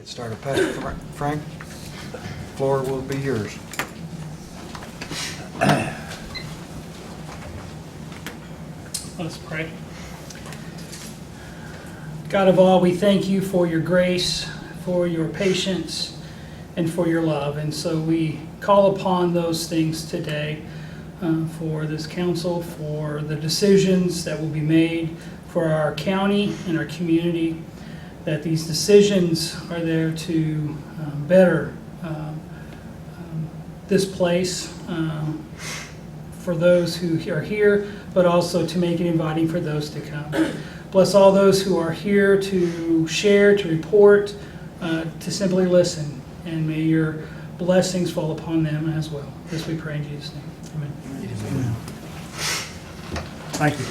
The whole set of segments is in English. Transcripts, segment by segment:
Get started. Pastor Frank, floor will be yours. Let's pray. God of all, we thank you for your grace, for your patience, and for your love. And so we call upon those things today for this council, for the decisions that will be made for our county and our community, that these decisions are there to better this place for those who are here, but also to make it inviting for those to come. Bless all those who are here to share, to report, to simply listen, and may your blessings fall upon them as well. This we pray in Jesus' name. Amen. Amen. Thank you.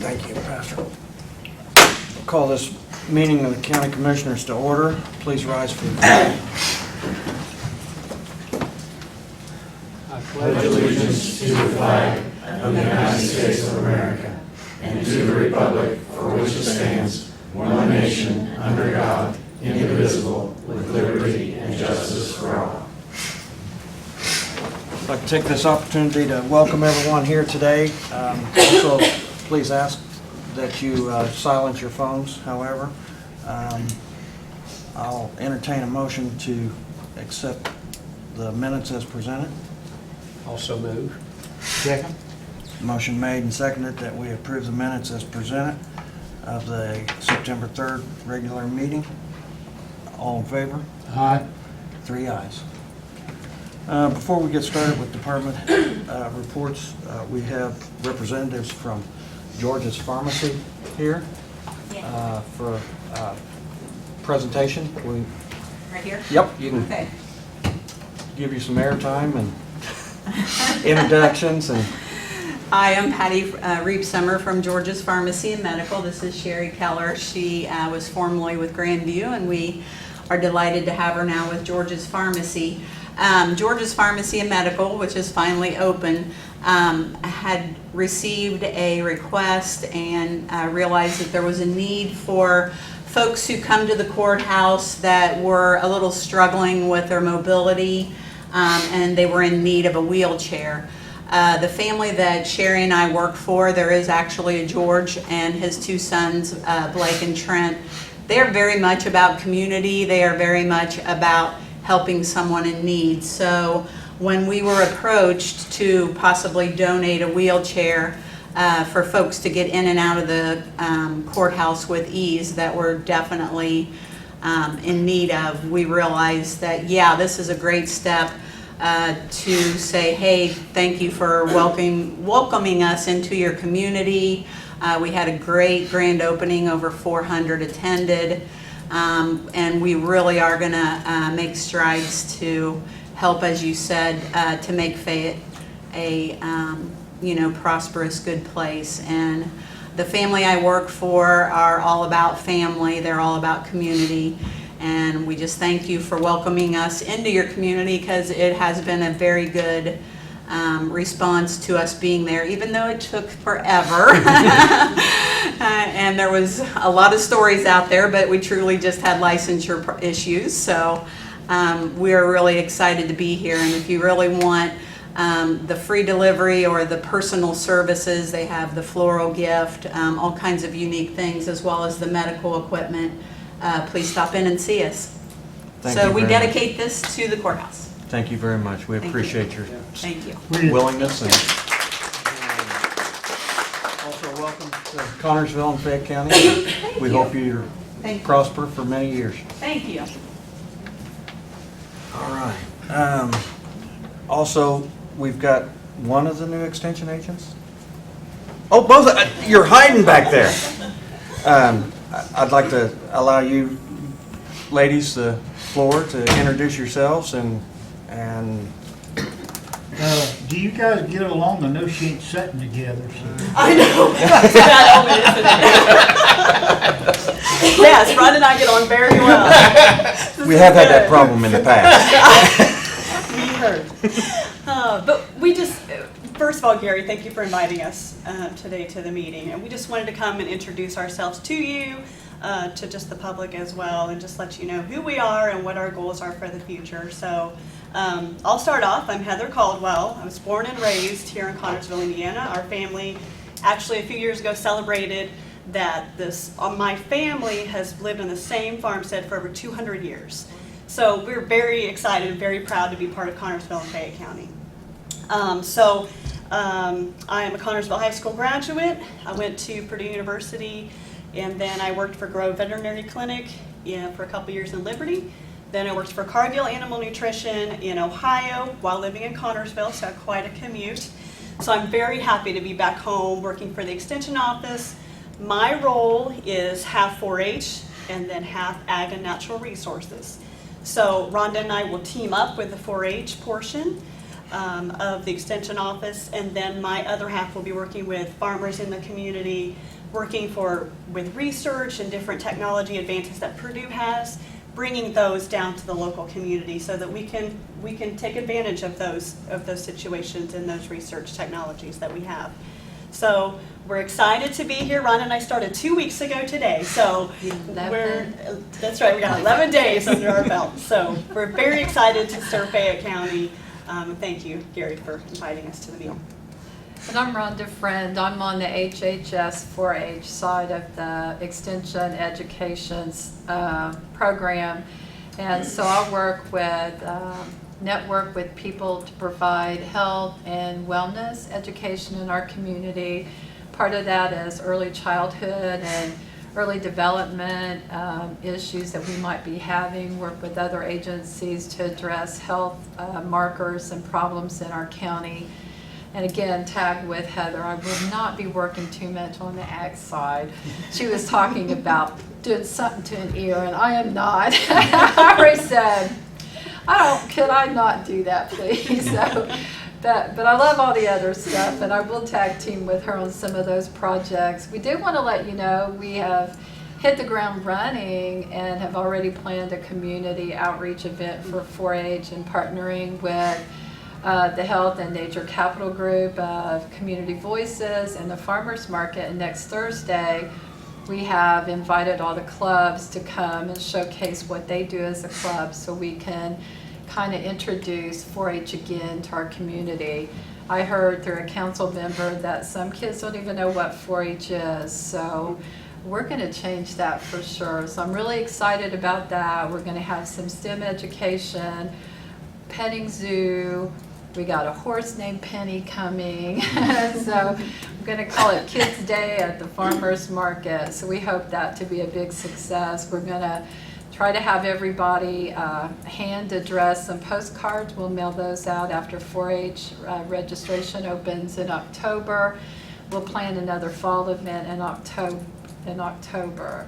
Thank you, Pastor. We'll call this meeting of the County Commissioners to order. Please rise for the flag. I pledge allegiance to the flag of the United States of America and to the republic for which it stands, one nation, under God, indivisible, with liberty and justice for all. I'd like to take this opportunity to welcome everyone here today. Also, please ask that you silence your phones, however. I'll entertain a motion to accept the minutes as presented. Also move. Second. Motion made and seconded that we approve the minutes as presented of the September 3rd regular meeting. All in favor? Aye. 3 ayes. Before we get started with department reports, we have representatives from George's Pharmacy here for presentation. Right here? Yep, you can Okay. give you some airtime and introductions. And I am Patty Reeb-Summer from George's Pharmacy and Medical. This is Sherry Keller. She was formerly with Grandview, and we are delighted to have her now with George's Pharmacy. George's Pharmacy and Medical, which is finally open, had received a request and realized that there was a need for folks who come to the courthouse that were a little struggling with their mobility, and they were in need of a wheelchair. The family that Sherry and I work for, there is actually a George and his two sons, Blake and Trent. They are very much about community. They are very much about helping someone in need. So when we were approached to possibly donate a wheelchair for folks to get in and out of the courthouse with ease that we're definitely in need of, we realized that, yeah, this is a great step to say, hey, thank you for welcoming us into your community. We had a great grand opening, over 400 attended, and we really are going to make strides to help, as you said, to make Fayette a prosperous, good place. And the family I work for are all about family. They're all about community. And we just thank you for welcoming us into your community, because it has been a very good response to us being there, even though it took forever. And there was a lot of stories out there, but we truly just had licensure issues. So we are really excited to be here. And if you really want the free delivery or the personal services, they have the floral gift, all kinds of unique things, as well as the medical equipment. Please stop in and see us. So we dedicate this to the courthouse. thank you very much. We Thank appreciate your Thank you. willingness. And also welcome to Connersville and Fayette County. We you. hope you Thank you. prosper for many years. Thank you. All right. Also, we've got one of the new extension agents. Oh, both. You're hiding back there. I'd like to allow you ladies the floor to introduce yourselves and Do you guys get along? I know she ain't sitting together, so. I know. Yes, Ron and I get on very well. we have had that problem in the past. We heard. But we just, first of all, Gary, thank you for inviting us today to the meeting. And we just wanted to come and introduce ourselves to you, to just the public as well, and just let you know who we are and what our goals are for the future. So I'll start off. I'm Heather Caldwell. I was born and raised here in Connersville, Indiana. Our family actually a few years ago celebrated that my family has lived in the same farmstead for over 200 years. So we're very excited and very proud to be part of Connersville and Fayette County. I am a Connersville High School graduate. I went to Purdue University, and then I worked for Grove Veterinary Clinic for a couple years in Liberty. Then I worked for Cargill Animal Nutrition in Ohio while living in Connersville, so quite a commute. So I'm very happy to be back home working for the Extension Office. My role is half 4-H and then half Ag and Natural Resources. So Rhonda and I will team up with the 4-H portion of the Extension Office, and then my other half will be working with farmers in the community, working with research and different technology advances that Purdue has, bringing those down to the local community so that we can take advantage of those situations and those research technologies that we have. So we're excited to be here. Ron and I started 2 weeks ago today, so that's right. We got 11 days under our belt, so we're very excited to serve Fayette County. Thank you, Gary, for inviting us to the meeting. And I'm Rhonda Friend. I'm on the HHS 4-H side of the Extension Education program. And so I network with people to provide health and wellness education in our community. Part of that is early childhood and early development issues that we might be having, work with other agencies to address health markers and problems in our county. And again, tag with Heather, I will not be working too much on the ag side. She was talking about doing something to an ear, and I am not. I already said, could I not do that, please? So, but I love all the other stuff, and I will tag team with her on some of those projects. We do want to let you know we have hit the ground running and have already planned a community outreach event for 4-H and partnering with the Health and Nature Capital Group of Community Voices and the Farmers Market. And next Thursday, we have invited all the clubs to come and showcase what they do as a club so we can kind of introduce 4-H again to our community. I heard through a council member that some kids don't even know what 4-H is, so we're going to change that for sure. So I'm really excited about that. We're going to have some STEM education, petting zoo. We got a horse named Penny coming. So we're going to call it Kids Day at the Farmers Market. So we hope that to be a big success. We're going to try to have everybody hand address some postcards. We'll mail those out after 4-H registration opens in October. We'll plan another fall event in October.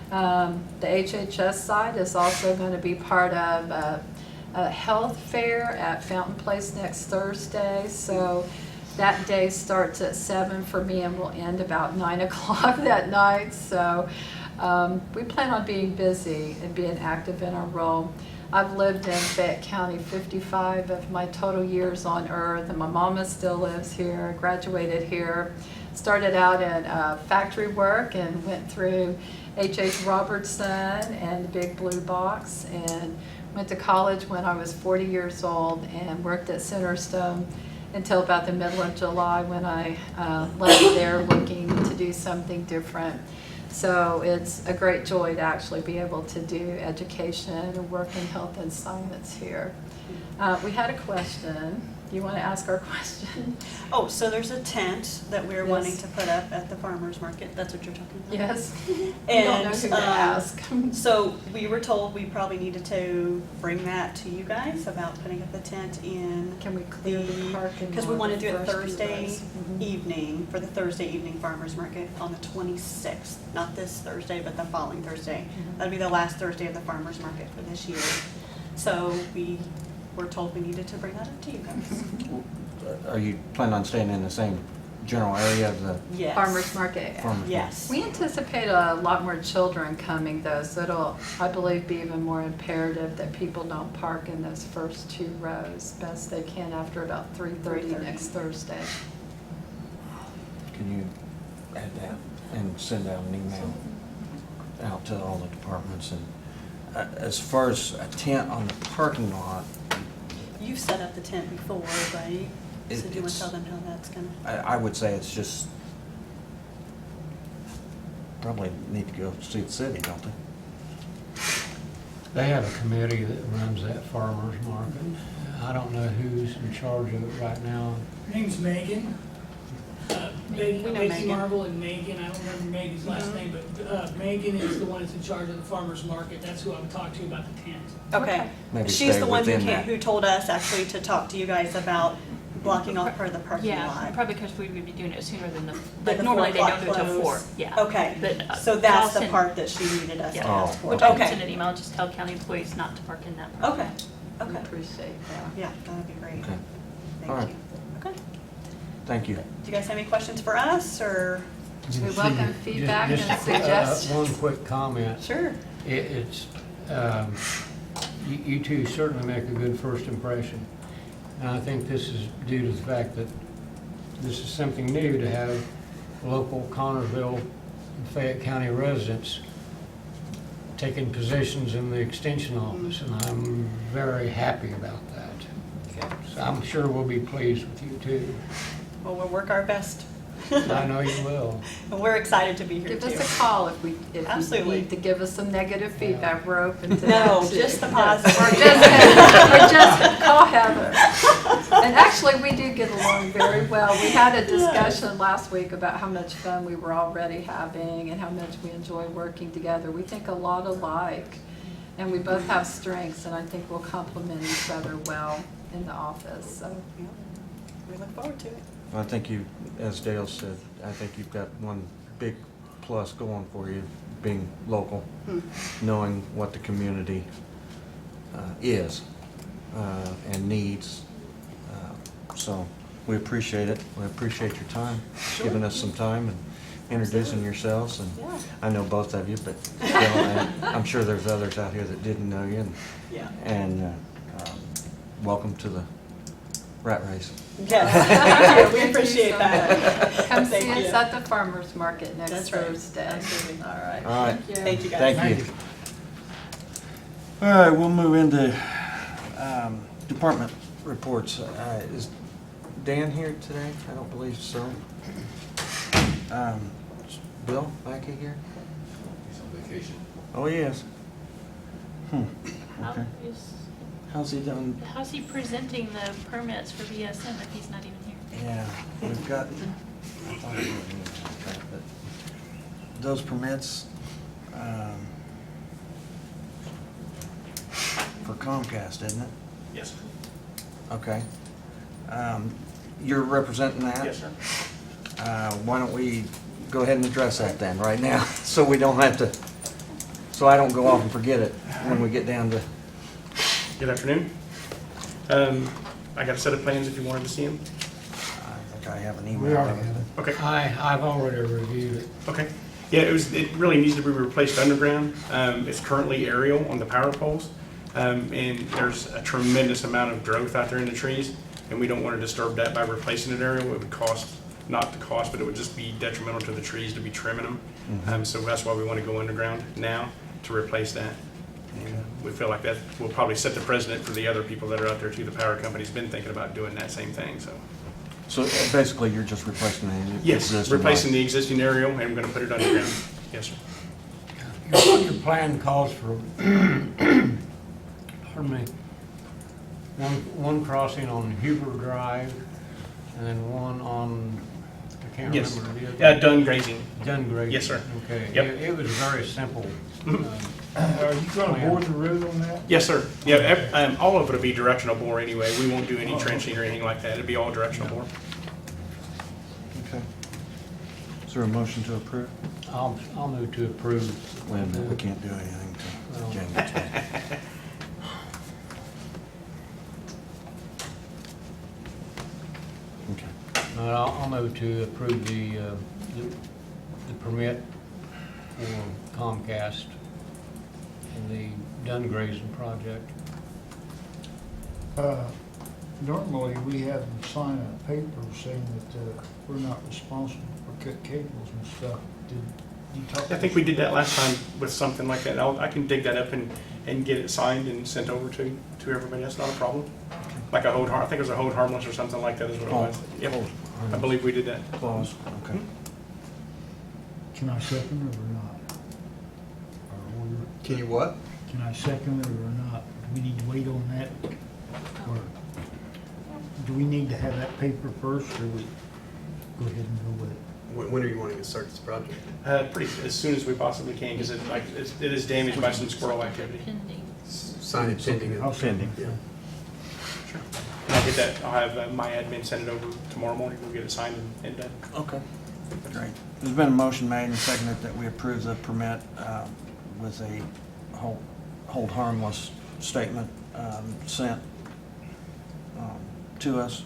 The HHS side is also going to be part of a health fair at Fountain Place next Thursday. So that day starts at 7 for me and will end about 9 o'clock that night. So we plan on being busy and being active in our role. I've lived in Fayette County 55 of my total years on earth, and my mama still lives here, graduated here, started out in factory work and went through H.H. Robertson and the Big Blue Box, and went to college when I was 40 years old and worked at Centerstone until about the middle of July when I left there looking to do something different. So it's a great joy to actually be able to do education and work in health and science here. We had a question. Do you want to ask our question? Oh, so there's a tent that we're Yes. wanting to put up at the farmers market. That's what you're talking about? Yes. I And don't know who to ask. so we were told we probably needed to bring that to you guys about putting up the tent in Can we clear the parking? because we lot want to do it first, you Thursday guys? evening for the Thursday evening farmers market on the 26th. Not this Thursday, but the following Thursday. That'll be the last Thursday of the farmers market for this year. So we were told we needed to bring that up to you guys. Are you planning on staying in the same general area of the Yes. Farmers market. farmers? Yes. We anticipate a lot more children coming though, so it'll, I believe, be even more imperative that people don't park in those first 2 rows best they can after about 3:30 next Thursday. Can you add that and send out an email? out to all the departments. And as far as a tent on the parking lot, You've set up the tent before, right? So do you want it's- to tell them how that's gonna? I would say it's just, probably need to go see the city, don't they? They have a committee that runs that farmer's market. I don't know who's in charge of it right now. Her name's Megan. We know Macy Megan. Marble and Megan, I don't remember Megan's last Mhm. name, but Megan is the one that's in charge of the farmer's market. That's who I would talk to about the tent. Okay. Maybe She's stay the one within that. who told us actually to talk to you guys about blocking off part of the parking Yeah, lot. probably because we would be doing it sooner than the, Than like the normally they 4 don't do it o'clock till 4, close. yeah. Okay, But, so that's the Allison- part that she needed us to Yeah. ask for. Which I can Okay. send an email, just tell county employees not to park in that parking Okay, lot. We okay. appreciate that. Yeah, that would be great. Okay. All Thank right. you. Okay. Thank you. Do you guys have any questions for us, or? We welcome feedback and Just, suggestions. One quick comment. Sure. It's, you two certainly make a good first impression. And I think this is due to the fact that this is something new to have local Connersville and Fayette County residents taking positions in the extension office, and I'm very happy about that. So I'm sure we'll be pleased with you too. Well, we'll work our best. I know you will. And we're excited to be here Give too. us a call if you Absolutely. need to give us some negative feedback. We're open to that No, too. just the positive. Or just call Heather. And actually, we do get along very well. We had a discussion last week about how much fun we were already having and how much we enjoy working together. We think a lot alike, and we both have strengths, and I think we'll complement each other well in the office, so. Yeah. We look forward to it. I think you, as Dale said, I think you've got one big plus going for you, being local, knowing what the community is and needs. So we appreciate it. We appreciate your time, giving us some time and introducing yourselves. And Yeah. I know both of you, but still, and I'm sure there's others out here that didn't know you. Yeah. And welcome to the rat race. Yes, thank you. We Thank you appreciate so that. much. Come Thank see us you. at the farmer's market next That's right. Thursday. Absolutely. All right. All right. Thank you, guys. Thank you. All right, we'll move into department reports. Is Dan here today? I don't believe so. Is Bill Mackey here? He's on vacation. Oh, he is. Okay. How's he doing? How's he presenting the permits for BSM if he's not even here? Yeah, we've got, I thought I wrote an email about that, but those permits, for Comcast, isn't it? Yes, sir. Okay. You're representing that? Yes, sir. Why don't we go ahead and address that then, right now, so we don't have to, so I don't go off and forget it when we get down to, Good afternoon. I got a set of plans if you wanted to see them. I think I have an We email. already of it. have it. Okay, I've already reviewed it. okay. Yeah, it really needs to be replaced underground. It's currently aerial on the power poles. And there's a tremendous amount of growth out there in the trees, and we don't want to disturb that by replacing it aerial. It would cost, not the cost, but it would just be detrimental to the trees to be trimming them. So that's why we want to go underground now to replace that. And we feel like that will probably set the precedent for the other people that are out there too. The power company's been thinking about doing that same thing, so. So basically, you're just replacing the Yes, existing replacing line. the existing aerial, and we're gonna put it underground. Yes, sir. Your plan calls for, pardon me, one crossing on Huber Drive, and then one on, I can't Yes. remember the other. Done grazing. Dungray. Yes, sir. Okay. Yep. It was very simple. Are you gonna bore the road on that? Yes, sir. Yeah, all of it'll be directional bore anyway. We won't do any trenching or anything like that. It'll be all directional bore. Okay. Is there a motion to approve? I'll move to approve. Wait a minute, we can't do anything Well. till January 12th. Okay. I'll move to approve the permit for Comcast and the Dungrazing project. Normally, we have them sign a paper saying that we're not responsible for cut cables and stuff. You talked I think we did that last time with something like that. I can dig that up and get it signed and sent over to everybody. That's not a problem. Like a hold, I think it was a hold harmless or something like that is what it was. Yep, I believe we did that. Clause, okay. Can I second it or not? Can you what? Can I second it or not? Do we need to wait on that? Or do we need to have that paper first, or we go ahead and go with it? When are you wanting to start this project? Pretty, as soon as we possibly can, because it is damaged by some squirrel activity. Pending. Sign it pending. I'll send it. Yeah. Sure. And I'll get that, I'll have my admin send it over tomorrow morning. We'll get it signed and done. Okay. Great. There's been a motion made and seconded that we approve the permit with a hold harmless statement sent to us.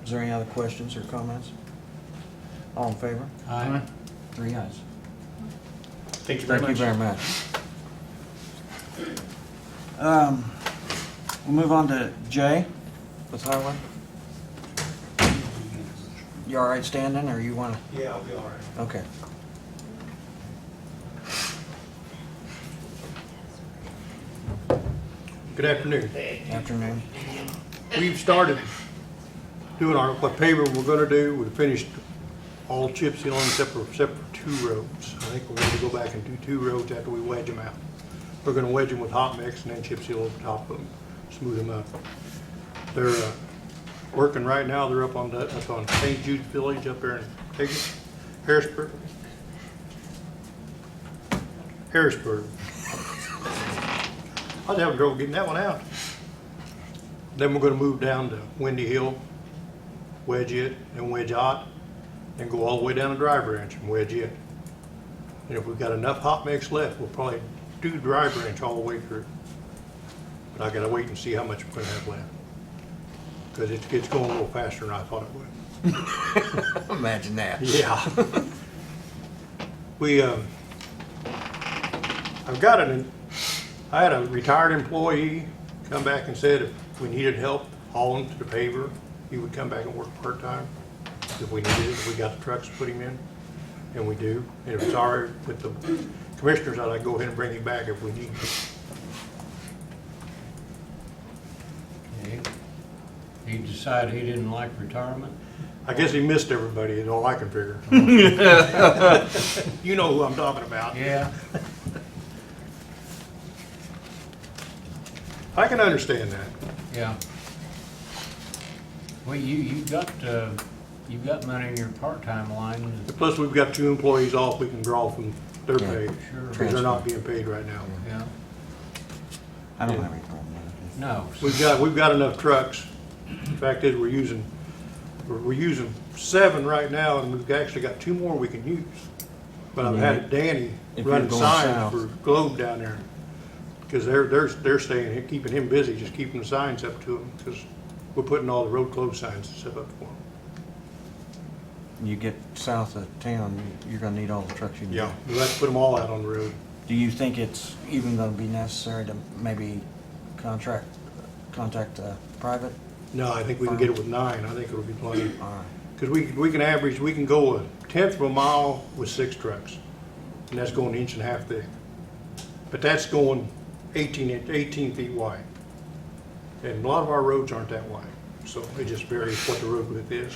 Is there any other questions or comments? All in favor? Aye. 3 ayes. Thank you very much. Thank you very much. We'll move on to Jay with Highway. You all right standing, or you want to? Yeah, I'll be all right. Okay. Good afternoon. Afternoon. We've started doing what paver we're gonna do. We finished all chip sealing except for 2 roads. I think we're going to go back and do 2 roads after we wedge them out. We're gonna wedge them with hot mix and then chip seal over top of them, smooth them up. They're working right now. They're up on St. Jude Village up there in Harrisburg. I was having trouble getting that one out. Then we're gonna move down to Windy Hill, wedge it, and wedge hot, and go all the way down to Dry Branch and wedge it. And if we've got enough hot mix left, we'll probably do Dry Branch all the way through. But I gotta wait and see how much we're gonna have left. Because it's going a little faster than I thought it would. Imagine that. Yeah. I had a retired employee come back and said if we needed help hauling to the paver, he would come back and work part-time. If we needed it, if we got the trucks to put him in, and we do. And if it's all right with the commissioners, I'd go ahead and bring him back if we need him. Okay. He decided he didn't like retirement? I guess he missed everybody, is all I can figure. You know who I'm talking about. Yeah. I can understand that. Yeah. Well, you've got money in your part-time line. Plus, we've got 2 employees off we can draw from their Yeah, pay, sure. because they're not being paid right now. Yeah. I don't have any problem with it. No. We've got enough trucks. The fact is, we're using 7 right now, and we've actually got 2 more we can use. But I've had Danny If you're running going signs south. for Globe down there, because they're staying, keeping him busy, just keeping the signs up to him, because we're putting all the road closed signs and stuff up for him. You get south of town, you're gonna need all the trucks you need. Yeah, we'll have to put them all out on the road. Do you think it's even gonna be necessary to maybe contact private? No, I think we can get it with 9. I think it'll be plenty. All right. Because we can go 1/10 of a mile with 6 trucks, and that's going 1.5 inches thick. But that's going 18 feet wide. And a lot of our roads aren't that wide, so it just varies what the road width is.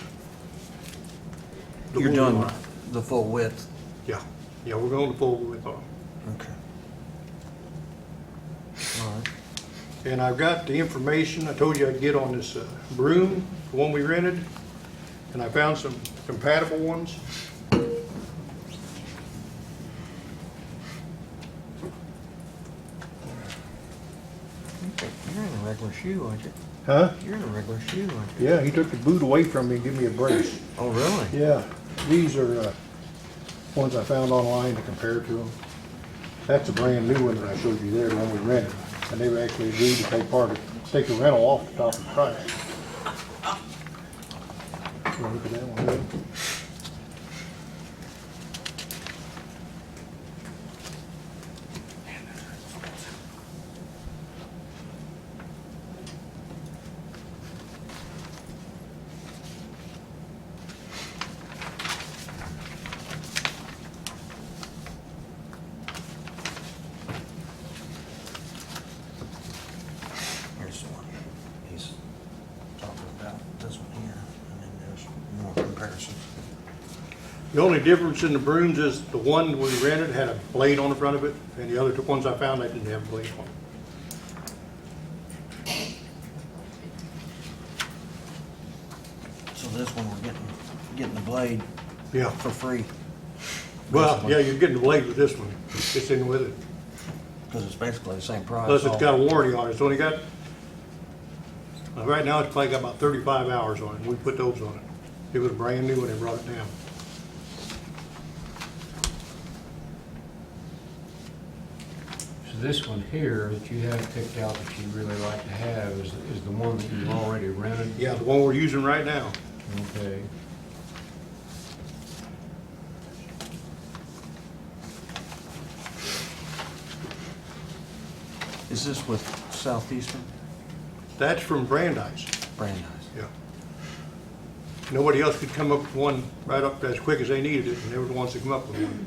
The You're width doing line. the full width? Yeah, we're going to full width on. Okay. All right. And I've got the information I told you I'd get on this broom, the one we rented, and I found some compatible ones. You're in a regular shoe, aren't you? Huh? You're in a regular shoe, aren't you? Yeah, he took the boot away from me and gave me a brace. Oh, really? Yeah, these are ones I found online to compare to them. That's a brand new one that I showed you there, the one we rented. And they actually agreed to take the rental off the top of the price. You wanna look at that one there? The only difference in the brooms is the one we rented had a blade on the front of it, and the other two ones I found, they didn't have a blade on them. So this one, we're getting the blade Yeah, for free, well, yeah, you're getting the blade with this one. It's in with it. because it's basically the same price. Plus, it's got a warranty on it. It's only got, right now, it's probably got about 35 hours on it. We put those on it. It was brand new when they brought it down. So this one here that you have picked out that you really like to have is the one that you've already rented? Yeah, the one we're using right now. Okay. Is this with Southeastern That's from Brandeis. Brandeis? Yeah. Nobody else could come up with one right up as quick as they needed it, and they were the ones that come up with one.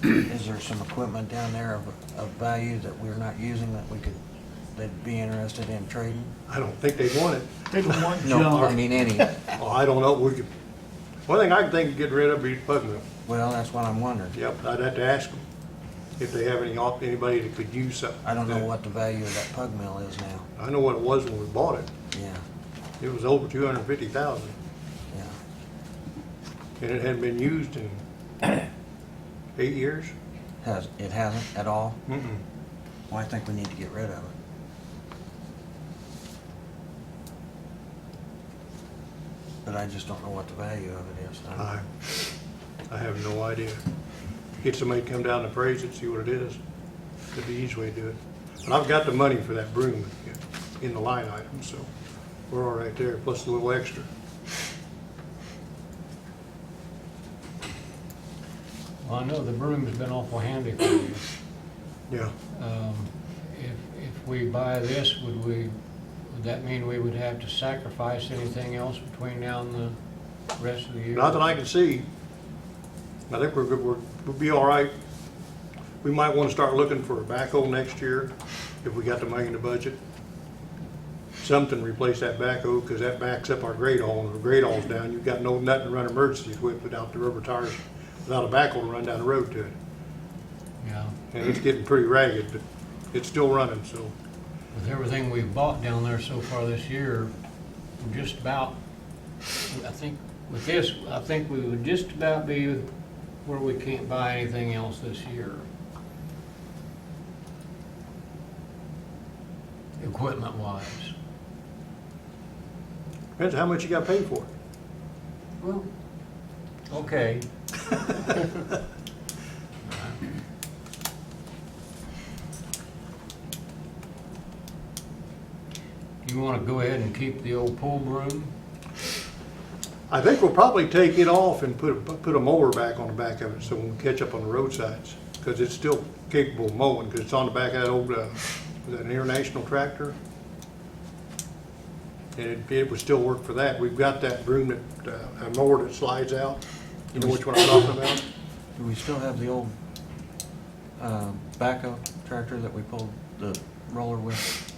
Is there some equipment down there of value that we're not using that they'd be interested in trading? I don't think they'd want it. They don't want No, I junk. mean any. Oh, I don't know. We could, one thing I can think of getting rid of would be plug mill. Well, that's what I'm wondering. Yep, I'd have to ask them if they have anybody that could use something. I don't know what the value of that pug mill is now. I know what it was when we bought it. Yeah, It was over 250,000, yeah. and it hadn't been used in 8 years. It hasn't at all? Mm-mm. Well, I think we need to get rid of it. But I just don't know what the value of it is. I have no idea. Get somebody to come down and appraise it, see what it is. That'd be the easy way to do it. But I've got the money for that broom in the line item, so we're all right there, plus a little extra. Well, I know the broom's been awful handy for you. Yeah. If we buy this, would that mean we would have to sacrifice anything else between now and the rest of the year? Not that I can see. I think we'll be all right. We might want to start looking for a backhoe next year if we got the money in the budget. Something to replace that backhoe, because that backs up our grade hall, and if the grade hall's down, you've got nothing to run emergencies with without the rubber tires, without a backhoe to run down the road to it. Yeah. And it's getting pretty ragged, but it's still running, so. With everything we've bought down there so far this year, we're just about, I think, with this, I think we would just about be where we can't buy anything else this year. Equipment-wise. Depends how much you got paid for it. Well, okay. You want to go ahead and keep the old pull broom? I think we'll probably take it off and put a mower back on the back of it, so when we catch up on the roadsides, because it's still capable of mowing, because it's on the back of that old, was that an International tractor? And it would still work for that. We've got that broom that, a mower that slides out. You know which one I'm talking about? Do we still have the old backhoe tractor that we pulled the roller with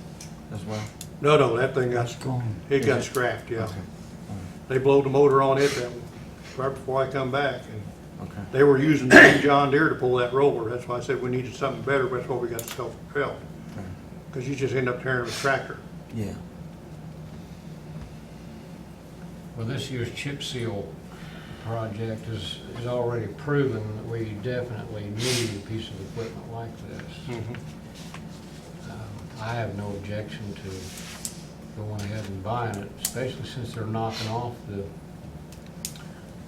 as well? No, that thing got, Gone. it got Is it? scrapped, yeah. Okay. They blowed the motor on it right before I come back, and Okay. they were using the new John Deere to pull that roller. That's why I said we needed something better, but that's why we got the self-propelled. Okay. Because you just end up tearing the tractor. Yeah. Well, this year's chip seal project is already proven that we definitely need a piece of equipment like this. I have no objection to going ahead and buying it, especially since they're knocking off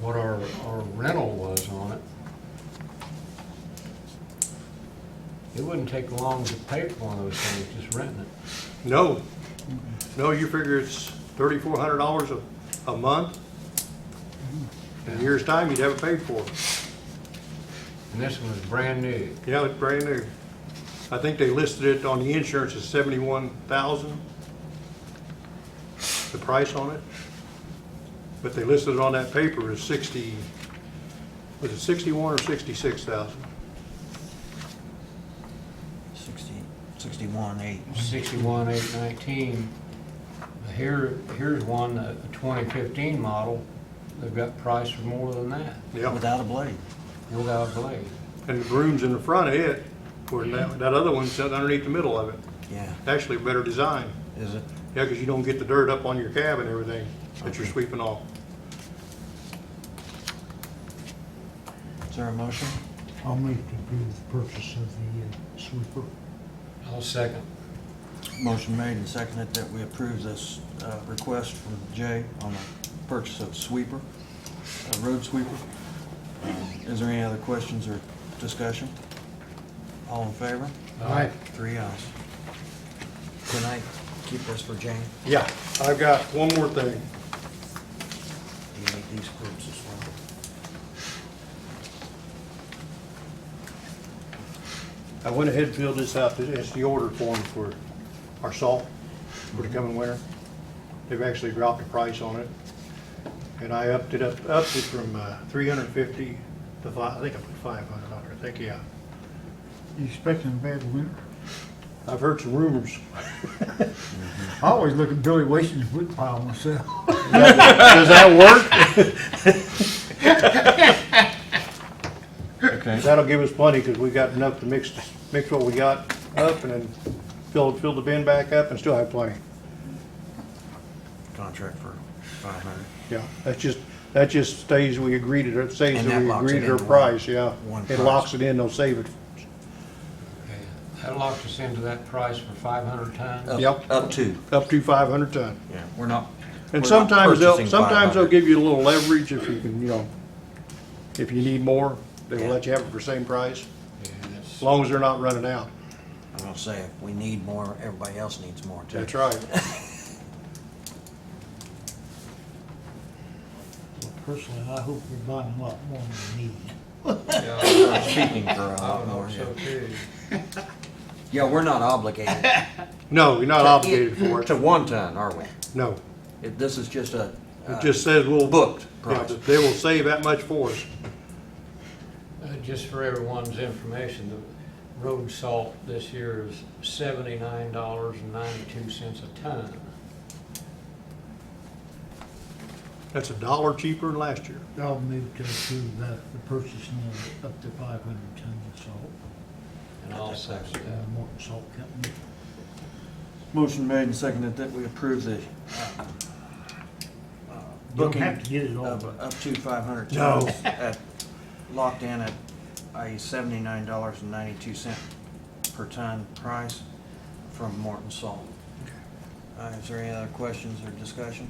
what our rental was on it. It wouldn't take long to pay for one of those things, just renting it. No, you figure it's $3,400 a month. In a year's time, you'd have it paid for. And this one is brand new. Yeah, it's brand new. I think they listed it on the insurance as $71,000, the price on it. But they listed it on that paper as 60, was it 61 or 66,000? 61.8. 61,819. Here's one, a 2015 model, they've got price for more than that, Yeah, Without a blade. without a blade. and the broom's in the front of it, where that other one's sitting underneath the middle of it. Yeah, Actually, a better design. is it? Yeah, because you don't get the dirt up on your cab and everything that you're Okay. sweeping off. Is there a motion? I'll move to approve the purchase of the sweeper. I'll second. Motion made and seconded that we approve this request from Jay on the purchase of sweeper, a road sweeper. Is there any other questions or discussion? All in favor? Aye. 3 ayes. Can I keep this for Jane? Yeah, I've got one more thing. Do you need these groups as well? I went ahead and filled this out. It's the order form for our salt for the coming winter. They've actually dropped the price on it. And I upped it from 350 to I think I put 500 on there. I think, yeah. You expecting a bad winter? I've heard some rumors. I always look at Billy Wasting's wood pile myself. Does that work? Okay. That'll give us plenty because we've got enough to mix what we got up and then fill the bin back up and still have plenty. Contract for 500. Yeah, that just stays, we agreed to, it says And that that we locks agreed it to in our price, yeah. one It price. locks it in, they'll save it. Okay. That locked us into that price for 500 tons? Yep. Up to. Up to 500 ton. Yeah, we're not. And we're sometimes not purchasing sometimes they'll 500. give you a little leverage if you can, if you need more, they will Yeah. let you have it for the same price, Yeah, that's- as long as they're not running out. I'm gonna say, if we need more, everybody else needs more too. That's right. Personally, I hope we're buying a lot more than we need. I'm speaking for a I lot would more. hope so too. Yeah, we're not obligated No, you're not obligated for to it. 1 ton, are we? No. This is just a. It just says we'll. Booked Yeah, price. they will save that much for us. Just for everyone's information, the road salt this year is $79.92 a ton. That's $1 cheaper than last year. I'll move to approve the purchasing of up to 500 tons of salt And I'll second from that. the Morton Salt Company. Motion made and seconded that we approve the You don't booking have to get it all, of but up to 500 No. tons locked in at a $79.92 per ton price from Morton Salt. Is there any other questions or discussion?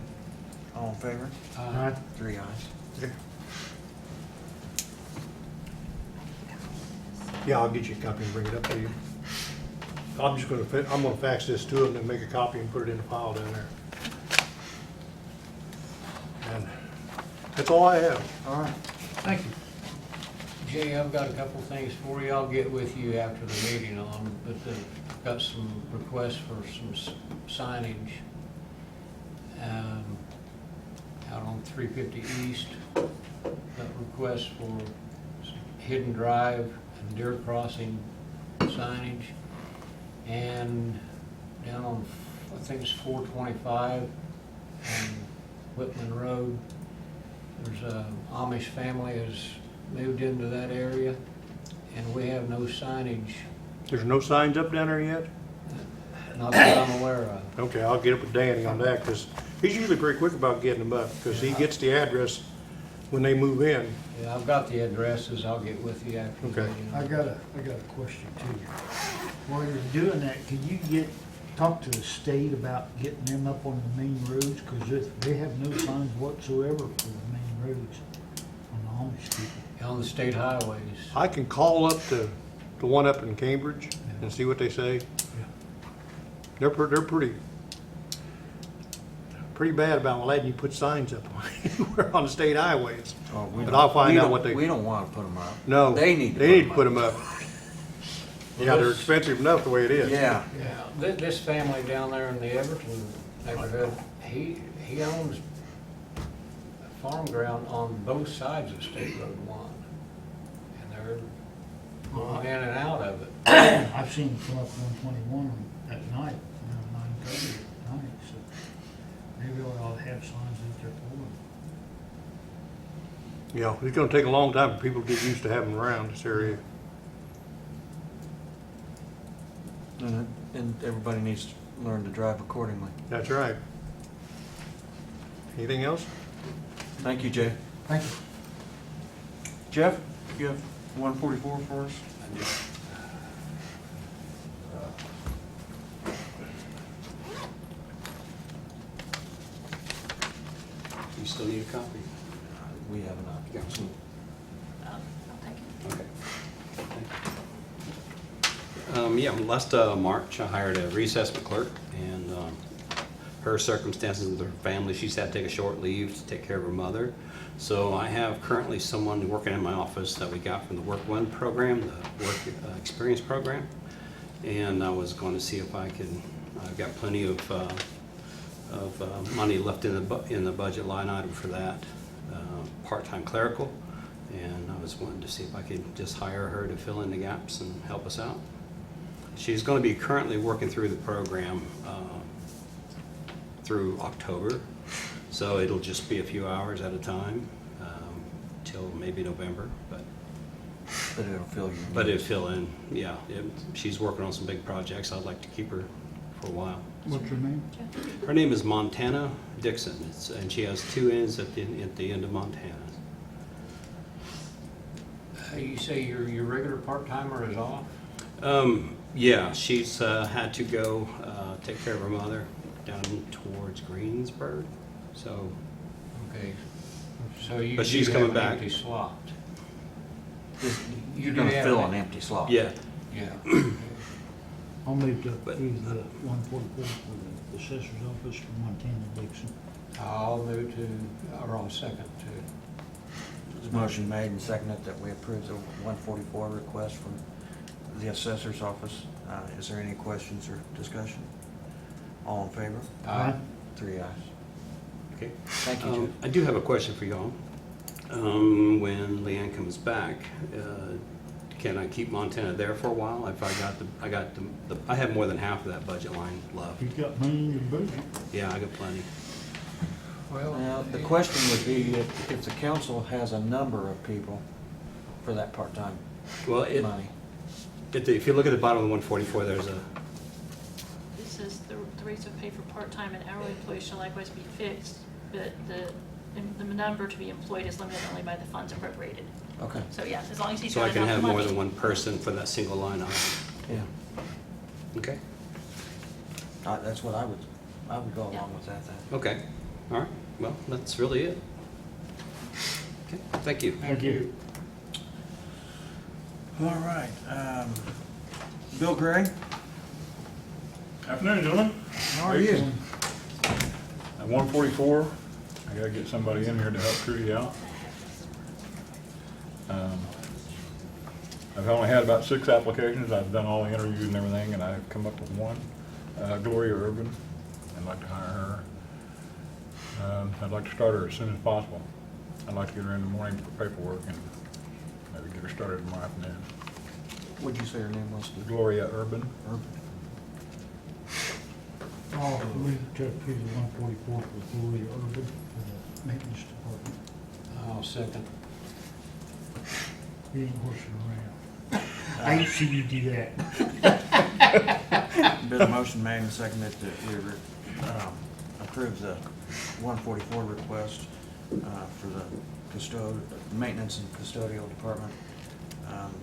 All in favor? Aye. 3 ayes. Yeah, I'll get you a copy and bring it up to you. I'm gonna fax this to them and make a copy and put it in the file down there. And that's all I have. All right. thank you. Jay, I've got a couple things for you. I'll get with you after the meeting on, but I've got some requests for some signage out on 350 East. Got requests for Hidden Drive and Deer Crossing signage. And down on, I think it's 425 on Whitman Road, there's a Amish family has moved into that area, and we have no signage, There's no signs up down there yet? not that I'm aware of. Okay, I'll get up with Danny on that, because he's usually pretty quick about getting them up, because he gets the address when they move in. Yeah, I've got the addresses, I'll get with you after the Okay. meeting. I got a question to you. While you're doing that, can you talk to the state about getting them up on the main roads? Because they have no signs whatsoever for the main roads on the Amish people. On the state highways. I can call up to the one up in Cambridge and see what they say. They're pretty bad about letting you put signs up anywhere on the state highways. Oh, we But don't- I'll find we out don't- what they. We don't want to put them up. No. They need to. They need to put them up. Yeah, they're expensive enough the way it is. Yeah. Yeah, this family down there in the Everton neighborhood, he owns farm ground on both sides of State Road 1. And they're going in and out of it. I've seen them come up 121 at night, around 9:30 at night, so maybe we ought to have signs out there for them. You know, it's gonna take a long time for people to get used to having them around this area. And everybody needs to learn to drive accordingly. That's right. Anything else? Thank you, Jay. Thank you. Jeff, you have 144 for us? You still need a copy? We have not. Yeah. I'll take it. Okay. Yeah, last March, I hired a reassessment clerk, and her circumstances with her family, she's had to take a short leave to take care of her mother. So I have currently someone working in my office that we got from the Work One program, the Work Experience program. And I was going to see if I could, I've got plenty of money left in the budget line item for that, part-time clerical. And I was wanting to see if I could just hire her to fill in the gaps and help us out. She's going to be currently working through the program through October, so it'll just be a few hours at a time till maybe November. But it'll fill you. But it'll fill in, yeah. She's working on some big projects. I'd like to keep her for a while. What's your name? Her name is Montana Dixon, and she has 2 N's at the end of Montana. You say your regular part-timer is off? Yeah, she's had to go take care of her mother down towards Greensburg. So, Okay. So you But do she's have coming an back. empty slot? You're do gonna have fill an- an empty slot. yeah. Yeah. I'll move to But- approve the 144 for the assessor's office for Montana Dixon. I'll move to, or I'll second to. There's a motion made and seconded that we approve the 144 request from the assessor's office. Is there any questions or discussion? All in favor? Aye. 3 ayes. Okay. Thank you, Jeff. I do have a question for y'all. When Leanne comes back, can I keep Montana there for a while? If I have more than half of that budget line left. You've got money in your budget. Yeah, I got plenty. Well, Now, the question would be if the council has a number of people for that part-time Well, money. if you look at the bottom of the 144, there's a, It says the rates of pay for part-time and hourly employees shall likewise be fixed, but the number to be employed is limited only by the funds appropriated. Okay, So yeah, as long as he's so I got can enough have money. more than one person for that single line item. yeah. Okay? That's what I would go along with that then. Okay. All right. Well, that's really it. Okay, thank you. Thank you. All right. Bill Gray, Afternoon, gentlemen. how are you? At 144, I gotta get somebody in here to help Trudy out. I've only had about 6 applications. I've done all the interviews and everything, and I've come up with one. Gloria Urban. I'd like to hire her. I'd like to start her as soon as possible. I'd like to get her in the morning for paperwork and maybe get her started tomorrow afternoon. What'd you say her name was? Gloria Urban. I'll move to approve the 144 for Gloria Urban for the maintenance department. I'll second. He ain't horsing around. I hate to see you do that. Been a motion made and seconded that we approve the 144 request for the maintenance and custodial department.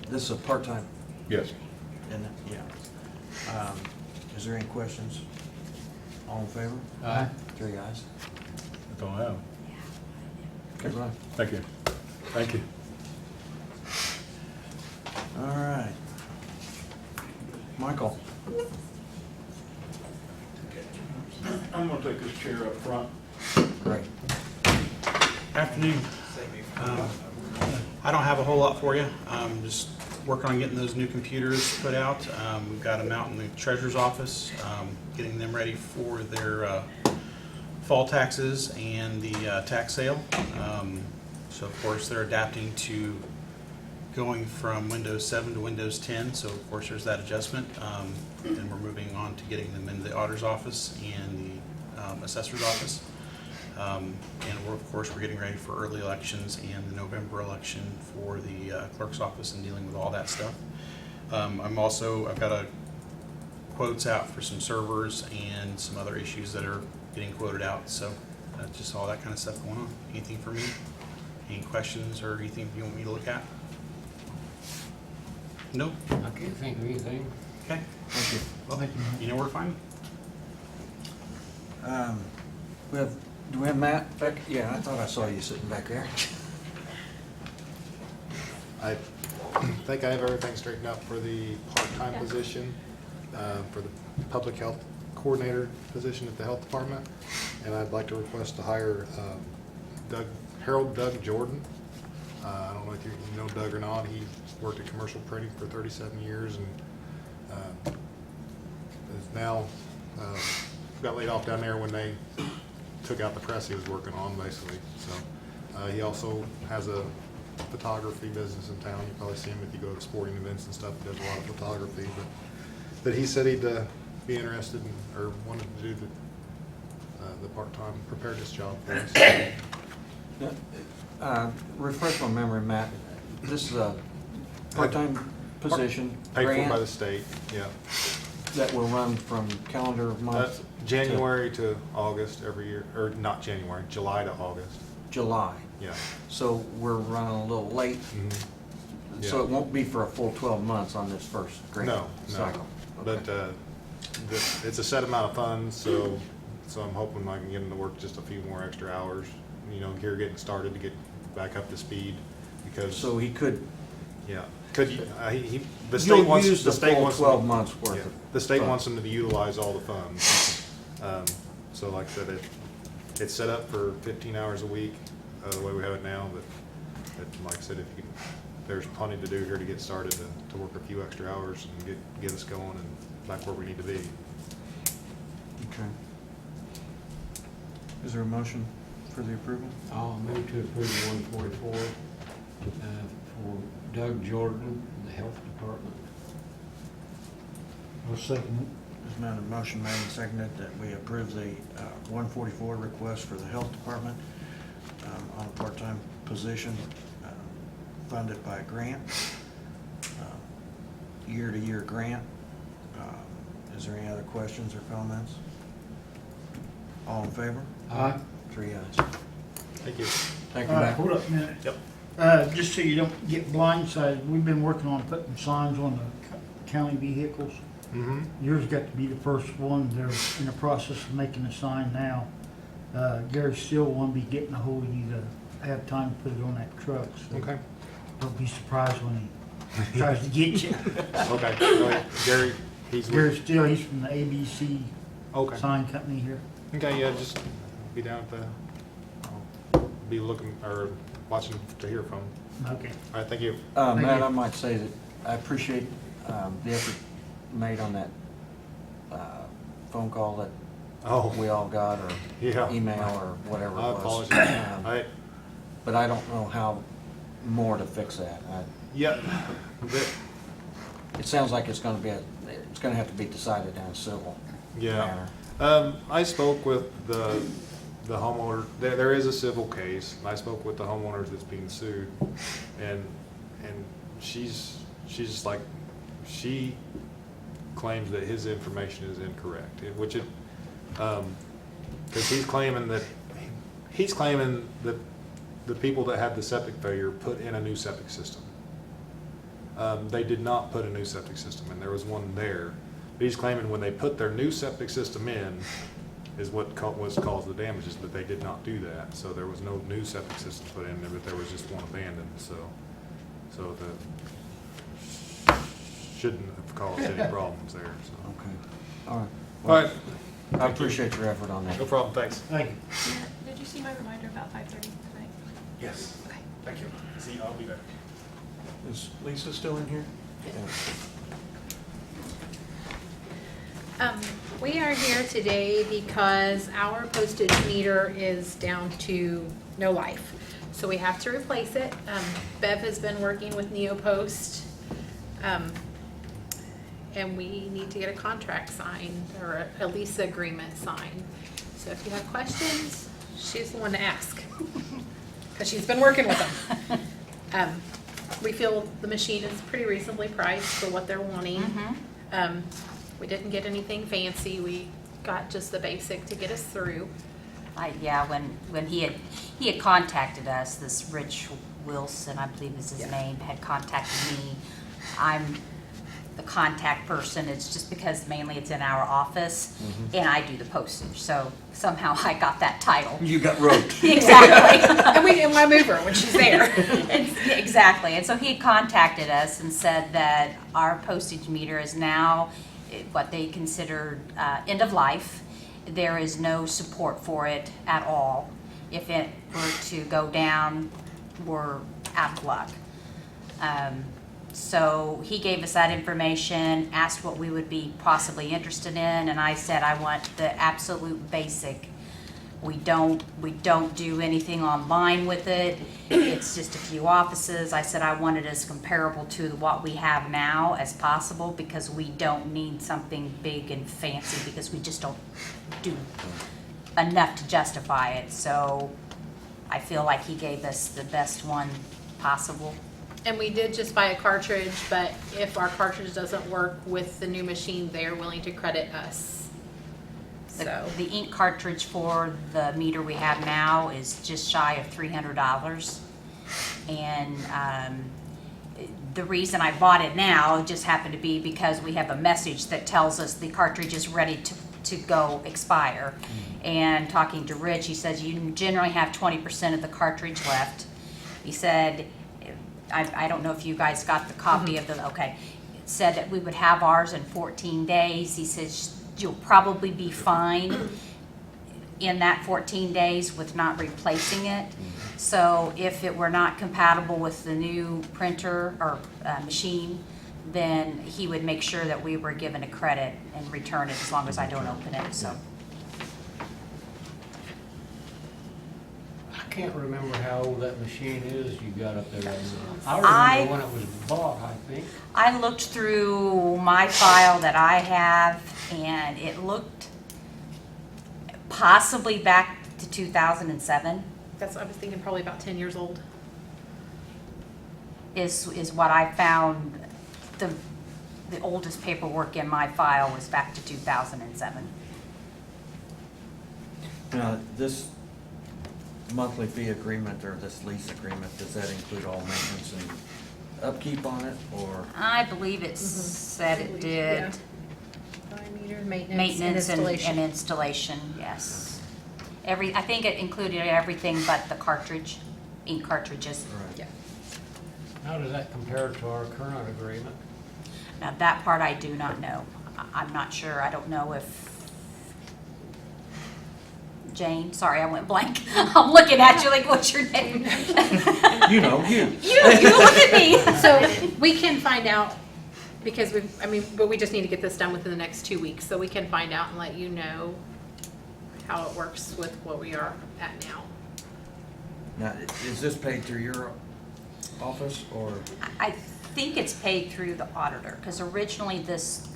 This is a part-time, Yes. isn't it? Yeah. Is there any questions? All in favor? Aye. 3 ayes. That's all I have. Good luck. Thank you. Thank you. All right. Michael. I'm gonna take this chair up front. Great. Afternoon. I don't have a whole lot for you. Just working on getting those new computers put out. We've got them out in the treasurer's office, getting them ready for their fall taxes and the tax sale. So of course, they're adapting to going from Windows 7 to Windows 10. So of course, there's that adjustment. And we're moving on to getting them in the auditor's office and the assessor's office. And of course, we're getting ready for early elections and the November election for the clerk's office and dealing with all that stuff. I've got quotes out for some servers and some other issues that are getting quoted out. So just all that kind of stuff going on. Anything for me? Any questions or anything you want me to look at? No? I can't think of anything. Okay. Thank you. Well, you know where to find me. Do we have Matt back? Yeah, I thought I saw you sitting back there. I think I have everything straightened out for the part-time position, for the public health coordinator position at the health department. And I'd like to request to hire Harold Doug Jordan. I don't know if you know Doug or not. He worked at commercial printing for 37 years and is now got laid off down there when they took out the press he was working on, basically. So he also has a photography business in town. You probably see him if you go to sporting events and stuff. He does a lot of photography, but he said he'd be interested in, or wanted to do the part-time preparedness job for us. Refresh my memory, Matt. This is a part-time position, Paid for by grant, the state, yeah. that will run from calendar month January to August every year, or not January, July to August. July. Yeah. So we're running a little late. So Yeah. it won't be for a full 12 months on this first grant No, cycle. but it's a set amount of funds, so I'm hoping I can get him to work just a few more extra hours, here getting started to get back up to speed, because. So he could, Yeah, could you, the state you'll wants, use the the state full wants. 12 months Yeah, worth of the state funds. wants them to utilize all the funds. So like I said, it's set up for 15 hours a week, the way we have it now, but like I said, there's plenty to do here to get started, to work a few extra hours and get us going and back where we need to be. okay. Is there a motion for the approval? I'll move to approve 144 for Doug Jordan, the health department. I'll second There's been a motion made and seconded that we approve the 144 request for the health department on a part-time position funded by a grant, year-to-year grant. Is there any other questions or comments? All in favor? Aye. 3 ayes. Thank you. Thank you, All right, Matt. hold up a minute. Yep. Just so you don't get blindsided, we've been working on putting signs on the county vehicles. Mm-hmm. Yours got to be the first one. They're in the process of making a sign now. Gary still will be getting a hold of you to have time to put it on that truck. So Okay. don't be surprised when he tries to get you. Okay, go ahead. Gary, he's Gary with, Steele, he's from the ABC okay. sign company here. Okay, yeah, just be down at I'll be looking, or watching to hear from him. Okay. All right, thank you. Thank Matt, you. I might say that I appreciate the effort made on that phone call that Oh, we all got, or yeah. email, or whatever it I was. apologize. But I don't know how more to fix that. Yeah, It sounds like it's gonna have to be decided in a civil yeah. manner. I spoke with the homeowner. There is a civil case. I spoke with the homeowner that's being sued, and she's just like, she claims that his information is incorrect, because he's claiming that the people that had the septic failure put in a new septic system. They did not put a new septic system in. There was one there. But he's claiming when they put their new septic system in is what caused the damages, but they did not do that. So there was no new septic system put in there, but there was just one abandoned. So shouldn't have caused any problems there. So. Okay, all right. All right. I appreciate your effort on that. No problem. Thanks. Thank you. Did you see my reminder about 5:30 tonight? Yes. Okay. Thank you. See, I'll be there. Is Lisa still in here? We are here today because our postage meter is down to no life. So we have to replace it. Bev has been working with NeoPost. And we need to get a contract signed or a lease agreement signed. So if you have questions, She's the one to ask, because she's been working with them. We feel the machine is pretty reasonably priced for what they're wanting. We didn't get anything fancy, we got just the basic to get us through. Yeah, when he had contacted us, this Rich Wilson, I believe is his name, had contacted me. I'm the contact person. It's just because mainly it's in our office, and I do the postage. So somehow I got that title. You got roped. Exactly. And I move her when she's there. Exactly. And so he had contacted us and said that our postage meter is now what they considered end of life. There is no support for it at all. If it were to go down, we're out of luck. So he gave us that information, asked what we would be possibly interested in, and I said I want the absolute basic. We don't do anything online with it. It's just a few offices. I said I want it as comparable to what we have now as possible, because we don't need something big and fancy, because we just don't do enough to justify it. So I feel like he gave us the best one possible. And we did just buy a cartridge, but if our cartridge doesn't work with the new machine, they are willing to credit us. So The ink cartridge for the meter we have now is just shy of $300. And the reason I bought it now just happened to be because we have a message that tells us the cartridge is ready to go expire. And talking to Rich, he says you generally have 20% of the cartridge left. He said, I don't know if you guys got the copy of the, okay. It said that we would have ours in 14 days. He says you'll probably be fine in that 14 days with not replacing it. So if it were not compatible with the new printer or machine, then he would make sure that we were given a credit and return it as long as I don't open it, so. I can't remember how old that machine is you got up there. I I- remember when it was bought, I think. I looked through my file that I have, and it looked possibly back to 2007 that's, I was thinking probably about 10 years old. is what I found. The oldest paperwork in my file was back to 2007. Now, this monthly fee agreement or this lease agreement, does that include all maintenance and upkeep on it, or? I believe it said it did. Yeah. Buy meter, maintenance, and Maintenance installation. and installation, yes. I think it included everything but the cartridge, ink cartridges. Right. Yeah. How does that compare to our current agreement? Now, that part I do not know. I'm not sure. I don't know if Jane, sorry, I went blank. I'm looking at you like, what's your name? You know, you. You look at me. So we can find out, because but we just need to get this done within the next 2 weeks, so we can find out and let you know how it works with what we are at now. Now, is this paid through your office, or? I think it's paid through the auditor, because originally this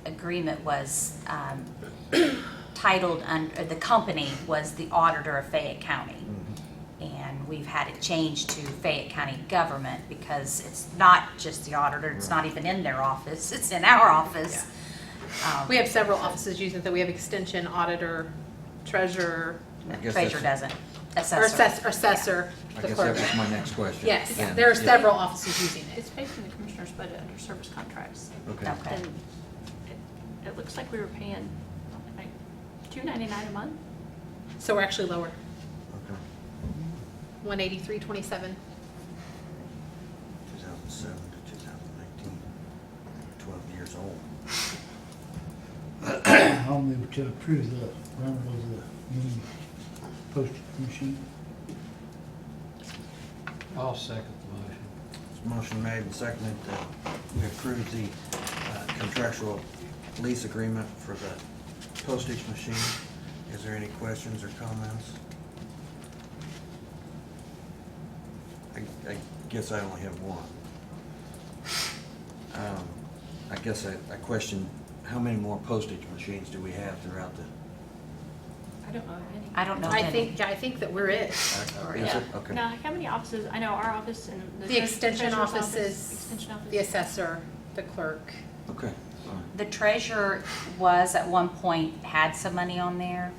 agreement was titled under, the company was the auditor of Fayette County. And we've had it changed to Fayette County Government, because it's not just the auditor, it's not even in their office, it's in our office. We have several offices using it, that we have extension, auditor, treasurer, I guess Treasurer that's- doesn't, or assessor, I the guess clerk. that was my next question. Yes, And there are it- several offices using it. It's paid from the commissioner's budget under service contracts. Okay. Okay. And it looks like we were paying like $2.99 a month. So we're actually lower, Okay. 183.27. 2007 to 2019, 12 years old. I'll move to approve the rental of the new postage machine. I'll second the motion. It's motion made and seconded that we approve the contractual lease agreement for the postage machine. Is there any questions or comments? I guess I only have one. I guess I question, how many more postage machines do we have throughout the? I don't know of any. I don't know. I if any- think that we're it. Is Yeah. it? Okay. Now, how many offices, I know our office and The extension treasurer's offices, Extension office. the assessor, the clerk. Okay. All right. The treasurer was at one point, had some money on there.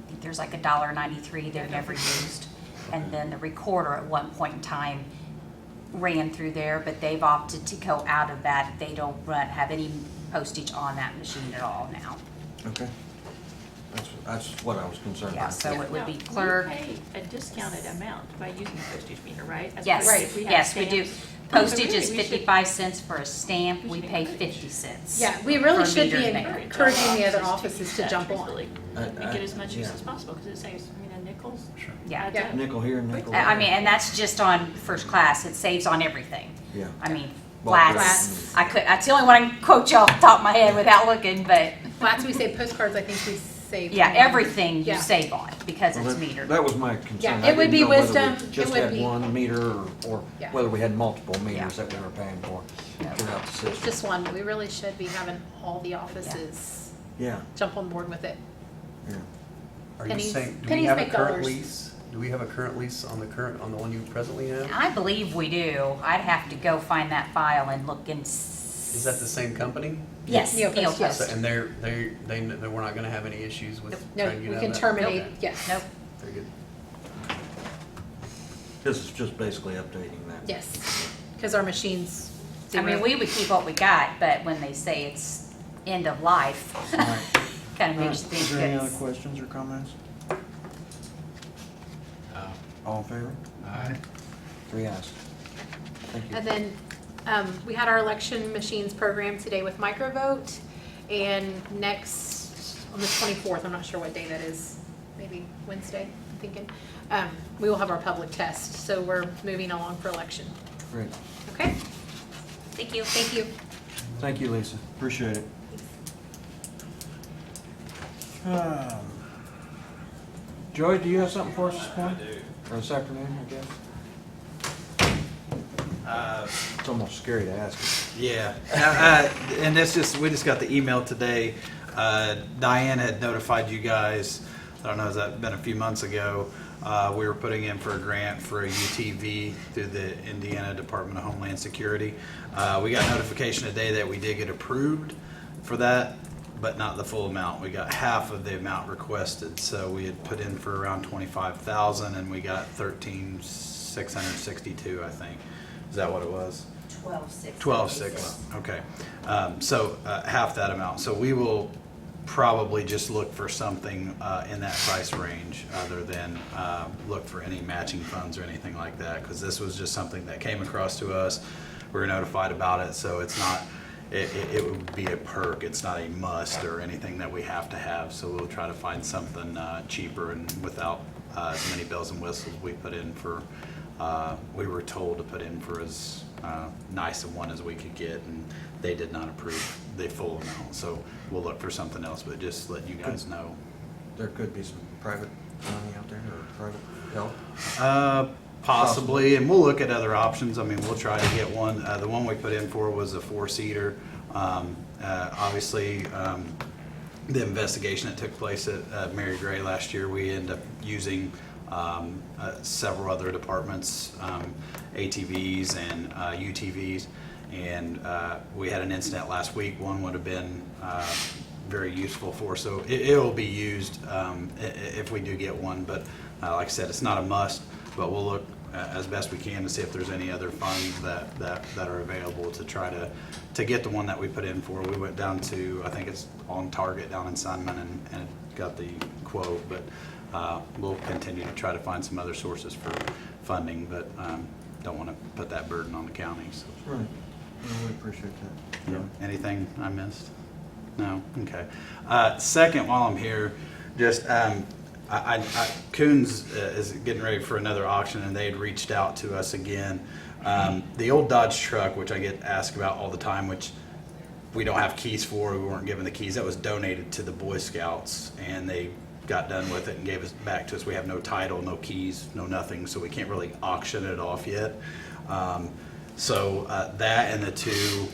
I think there's like $1.93 they've never used. And then the recorder at one point in time ran through there, but they've opted to go out of that. They don't have any postage on that machine at all now. Okay. That's what I was concerned Yeah, about. so it would Now, be clerk. We pay a discounted amount by using the postage meter, right? As Yes, opposed to if we have yes, we do. stamps. Postage So is really, we should- 55 cents for a stamp, we we should pay encourage. 50 cents. Yeah, we really per should meter be there. encouraging the other use offices to that jump on. truthfully, and get as much use yeah. as possible, because it saves, a nickel. Yeah. adds up. Nickel here, nickel there. I mean, and that's just on first class, it saves on everything. Yeah. I mean, Well, flats, that's the only one I can quote you off the top of my head without looking, but Flats, we save, postcards, I think we save. yeah, on. everything you Yeah. save on because Well, it's that- metered. That was my concern. Yeah, I it would didn't be know whether we wisdom, it just would had be- one meter or Yeah. whether we had multiple meters Yeah. that we were paying for Yeah. throughout the system. Just one, we really should be having all the offices Yeah, jump on board with it. yeah. Are you Pennies- saying, do we pennies have a make current dollars. lease? Do we have a current lease on the one you presently have? I believe we do. I'd have to go find that file and look and. Is that the same company? Yes, Neopost, Neopost. yes. So- And we're not gonna have any issues with No, trying to we get out can of that? terminate, Okay. yes. Nope. Very good. This is just basically updating that. Yes, because our machines. I mean, we would keep what we got, but when they say it's end of life, All right. kind of All right. makes you think Is there any other it's. questions or comments? All in favor? Aye. 3 ayes. Thank you. And then, we had our election machines program today with Microvote, and next, on the 24th, I'm not sure what day that is, maybe Wednesday, I'm thinking, we will have our public test, so we're moving along for election. Great. Okay? Thank you. Thank you. Thank you, Lisa. Appreciate it. Joey, do you have something for us this morning? Or this afternoon, I guess? It's almost scary to ask. Yeah, and we just got the email today. Diane had notified you guys, I don't know, has that been a few months ago? We were putting in for a grant for a UTV through the Indiana Department of Homeland Security. We got notification today that we did get approved for that, but not the full amount. We got half of the amount requested, so we had put in for around 25,000 and we got 13,662, I think. Is that what it was? 12.6. 12.6, okay. So half that amount. So we will probably just look for something in that price range other than look for any matching funds or anything like that, because this was just something that came across to us. We were notified about it, so it's not, it would be a perk. It's not a must or anything that we have to have. So we'll try to find something cheaper and without as many bells and whistles. We put in for, we were told to put in for as nice a one as we could get, and they did not approve the full amount. So we'll look for something else, but just let you guys know. There could be some private money out there or private help. Possibly, and we'll look at other options. I mean, we'll try to get one. The one we put in for was a 4-seater. Obviously, the investigation that took place at Mary Gray last year, we ended up using several other departments, ATVs and UTVs, and we had an incident last week. One would have been very useful for, so it will be used if we do get one, but like I said, it's not a must, but we'll look as best we can to see if there's any other funds that are available to try to get the one that we put in for. We went down to, I think it's on Target down in Sunman and got the quote, but we'll continue to try to find some other sources for funding, but don't want to put that burden on the county. So. Right. No, we appreciate that. Yeah. Anything I missed? No? Okay. Second, while I'm here, just Coons is getting ready for another auction, and they had reached out to us again. The old Dodge truck, which I get asked about all the time, which we don't have keys for, we weren't given the keys, that was donated to the Boy Scouts, and they got done with it and gave it back to us. We have no title, no keys, no nothing, so we can't really auction it off yet. So that and the two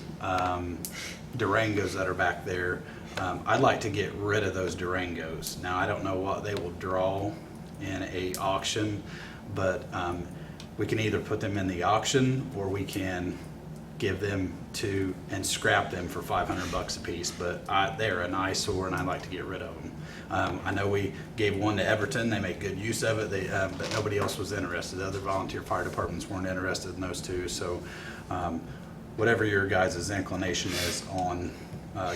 Durangos that are back there. I'd like to get rid of those Durangos. Now, I don't know what they will draw in a auction, but we can either put them in the auction or we can give them to and scrap them for $500 a piece. But they're an eyesore and I'd like to get rid of them. I know we gave one to Everton. They make good use of it, but nobody else was interested. The other volunteer fire departments weren't interested in those two. So whatever your guys' inclination is on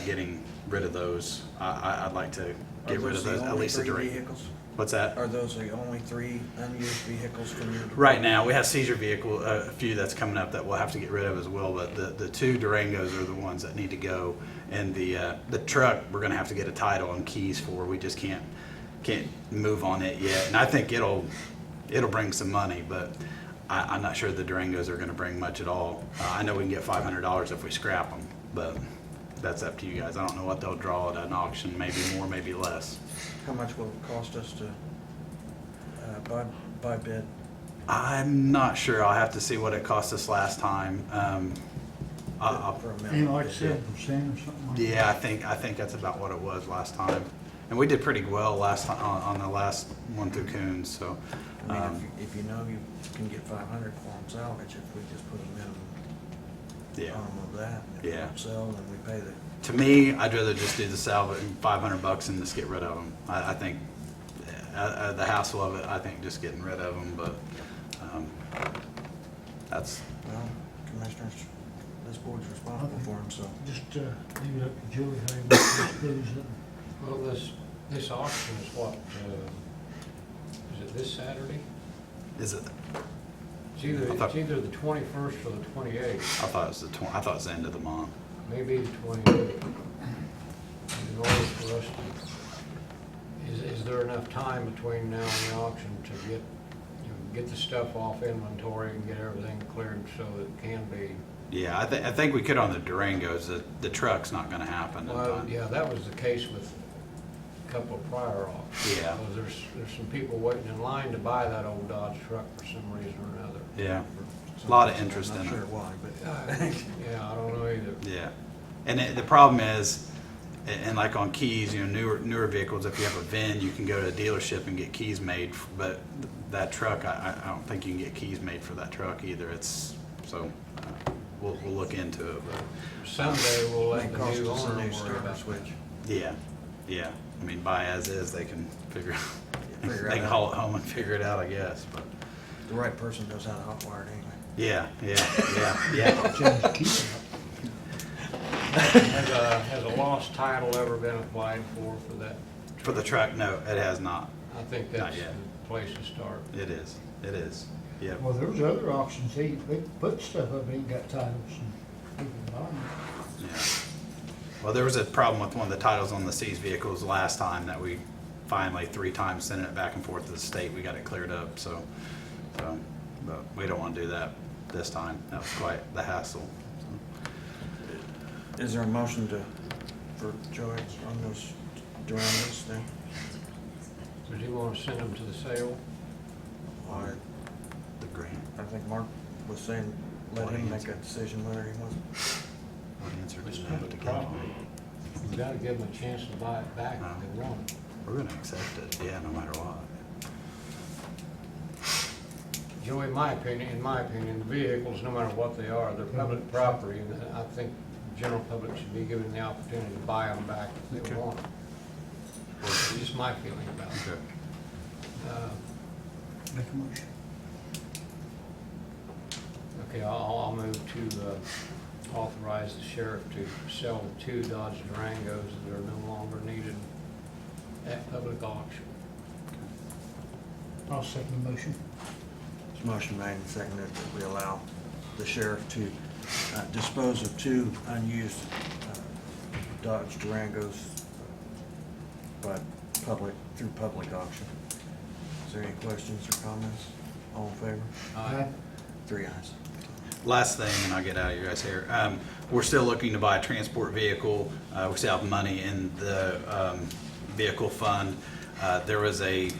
getting rid of those, I'd like to get rid of those, at least the Durango. vehicles? What's that? Are those the only 3 unused vehicles from your department? Right now, we have seizure vehicle, a few that's coming up that we'll have to get rid of as well, but the 2 Durangos are the ones that need to go. And the truck, we're gonna have to get a title and keys for. We just can't move on it yet. And I think it'll bring some money, but I'm not sure the Durangos are gonna bring much at all. I know we can get $500 if we scrap them, but that's up to you guys. I don't know what they'll draw at an auction, maybe more, maybe less. How much will it cost us to buy bid? I'm not sure. I'll have to see what it cost us last time. For a minute? Ain't like 7% or something like that? Yeah, I think that's about what it was last time. And we did pretty well last time on the last one through Coons, so. I mean, if you know you can get 500 for them salvage, if we just put a minimum of that. If Yeah. we sell, then we pay the. To me, I'd rather just do the salvage, $500 and just get rid of them. I think the hassle of it, I think just getting rid of them, but that's. Well, commissioners, this board's responsible for them, so. Just leave it up to Joey how he wants to dispose of them. Well, this auction is what, is it this Saturday? Is it? It's either the 21st or the 28th. I thought it was I thought it was the end of the month. Maybe the 28th. In order for us to, is there enough time between now and the auction to get the stuff off inventory and get everything cleared so that it can be? Yeah, I think we could on the Durangos. The truck's not going to happen. Well, yeah, that was the case with a couple of prior auctions. Yeah. Because there's some people waiting in line to buy that old Dodge truck for some reason or another. Yeah, a lot of interest in I'm it. not sure why, but. Yeah, I don't know either. Yeah, and the problem is, and like on keys, newer vehicles, if you have a VIN, you can go to a dealership and get keys made. But that truck, I don't think you can get keys made for that truck either. We'll look into it. But someday we'll let the cost new us a owner new worry starter about switch. Yeah. I mean, buy as is, they can figure out. Figure They it can out. haul it home and figure it out, I guess. But The right person knows how to hotwire it anyway. yeah. Change the key. Has a lost title ever been applied for that? For the truck, no, it has not. I think Not that's yet. the place to start. It is. Yeah. Well, there was other auctions, they put stuff up, ain't got titles and people buying it. Yeah. Well, there was a problem with one of the titles on the seized vehicles last time that we finally 3 times sending it back and forth to the state. We got it cleared up, so, but we don't want to do that this time. That was quite the hassle. Is there a motion for Joey on those Durangos then? So do you want to send them to the sale? The grant. I think Mark was saying, let him make a decision whether he wants. What answer It's did not that the to get? problem. We've got to give them a chance to buy it back if they want it. We're going to accept it, yeah, no matter what. Joey, in my opinion, the vehicles, no matter what they are, they're public property, and I think the general public should be given the opportunity to buy them back if they want. That's just my feeling about it. Make a motion. Okay, I'll move to authorize the sheriff to sell the 2 Dodge Durangos that are no longer needed at public auction. I'll second the motion. It's motion made and seconded that we allow the sheriff to dispose of 2 unused Dodge Durangos through public auction. Is there any questions or comments? All in favor? Aye. 3 ayes. Last thing, and I'll get out of your guys' hair. We're still looking to buy a transport vehicle. We still have money in the vehicle fund. There was a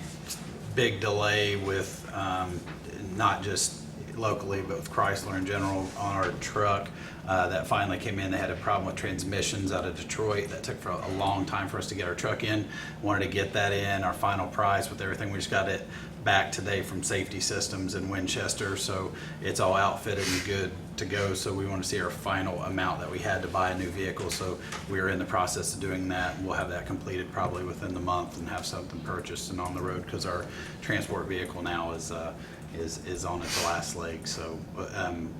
big delay with not just locally, but with Chrysler in general on our truck. that finally came in. They had a problem with transmissions out of Detroit. That took for a long time for us to get our truck in. Wanted to get that in, our final price with everything. We just got it back today from Safety Systems in Winchester, so it's all outfitted and good to go. So we want to see our final amount that we had to buy a new vehicle. So we're in the process of doing that, and we'll have that completed probably within the month and have something purchased and on the road, because our transport vehicle now is on its last leg. So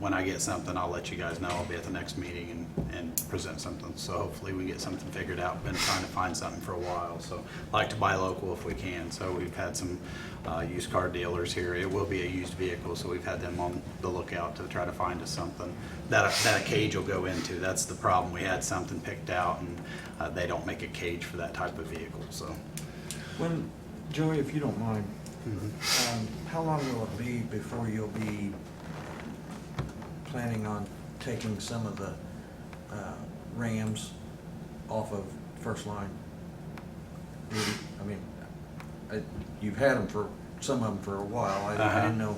when I get something, I'll let you guys know. I'll be at the next meeting and present something. So hopefully we get something figured out. Been trying to find something for a while. So like to buy local if we can. So we've had some used car dealers here. It will be a used vehicle, so we've had them on the lookout to try to find us something that a cage will go into. That's the problem. We had something picked out, and they don't make a cage for that type of vehicle. So When, Joey, if you don't mind, how long will it be before you'll be planning on taking some of the Rams off of First Line? I mean, you've had them for, some of them for a while. I didn't know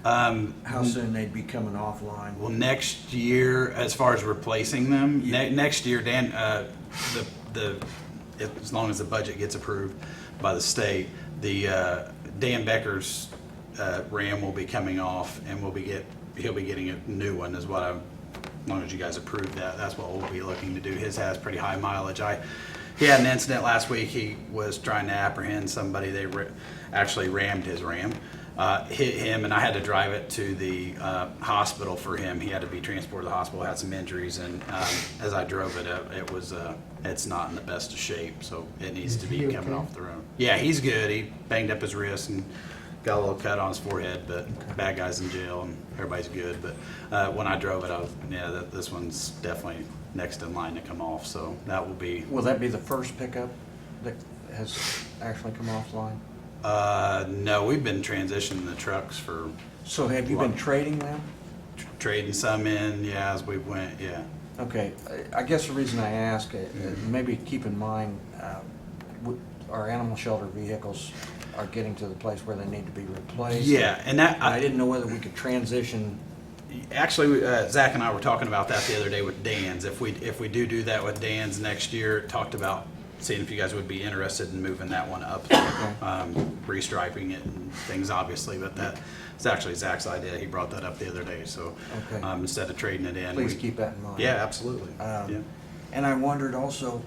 how soon they'd be coming offline. Well, next year, as far as replacing them, next year, Dan, as long as the budget gets approved by the state, the Dan Becker's Ram will be coming off, and he'll be getting a new one. As long as you guys approve that, that's what we'll be looking to do. His has pretty high mileage. He had an incident last week. He was trying to apprehend somebody. They actually rammed his Ram. Hit him, and I had to drive it to the hospital for him. He had to be transported to the hospital, had some injuries, and as I drove it, it's not in the best of shape, so it needs to be coming off the road. Yeah, he's good. He banged up his wrist and got a little cut on his forehead, but bad guy's in jail, and everybody's good. But when I drove it, this one's definitely next in line to come off, so that will be. Will that be the first pickup that has actually come offline? No, we've been transitioning the trucks for. So have you been trading them? Trading some in, yeah, as we went, yeah. Okay, I guess the reason I ask, maybe keep in mind, our animal shelter vehicles are getting to the place where they need to be replaced. Yeah, and that I didn't know whether we could transition. Actually, Zach and I were talking about that the other day with Dan's. If we do that with Dan's next year, talked about seeing if you guys would be interested in moving that one up, restriping it and things, obviously. But it's actually Zach's idea. He brought that up the other day. So instead of trading it in, Please keep that in mind. Yeah, absolutely. And I wondered also,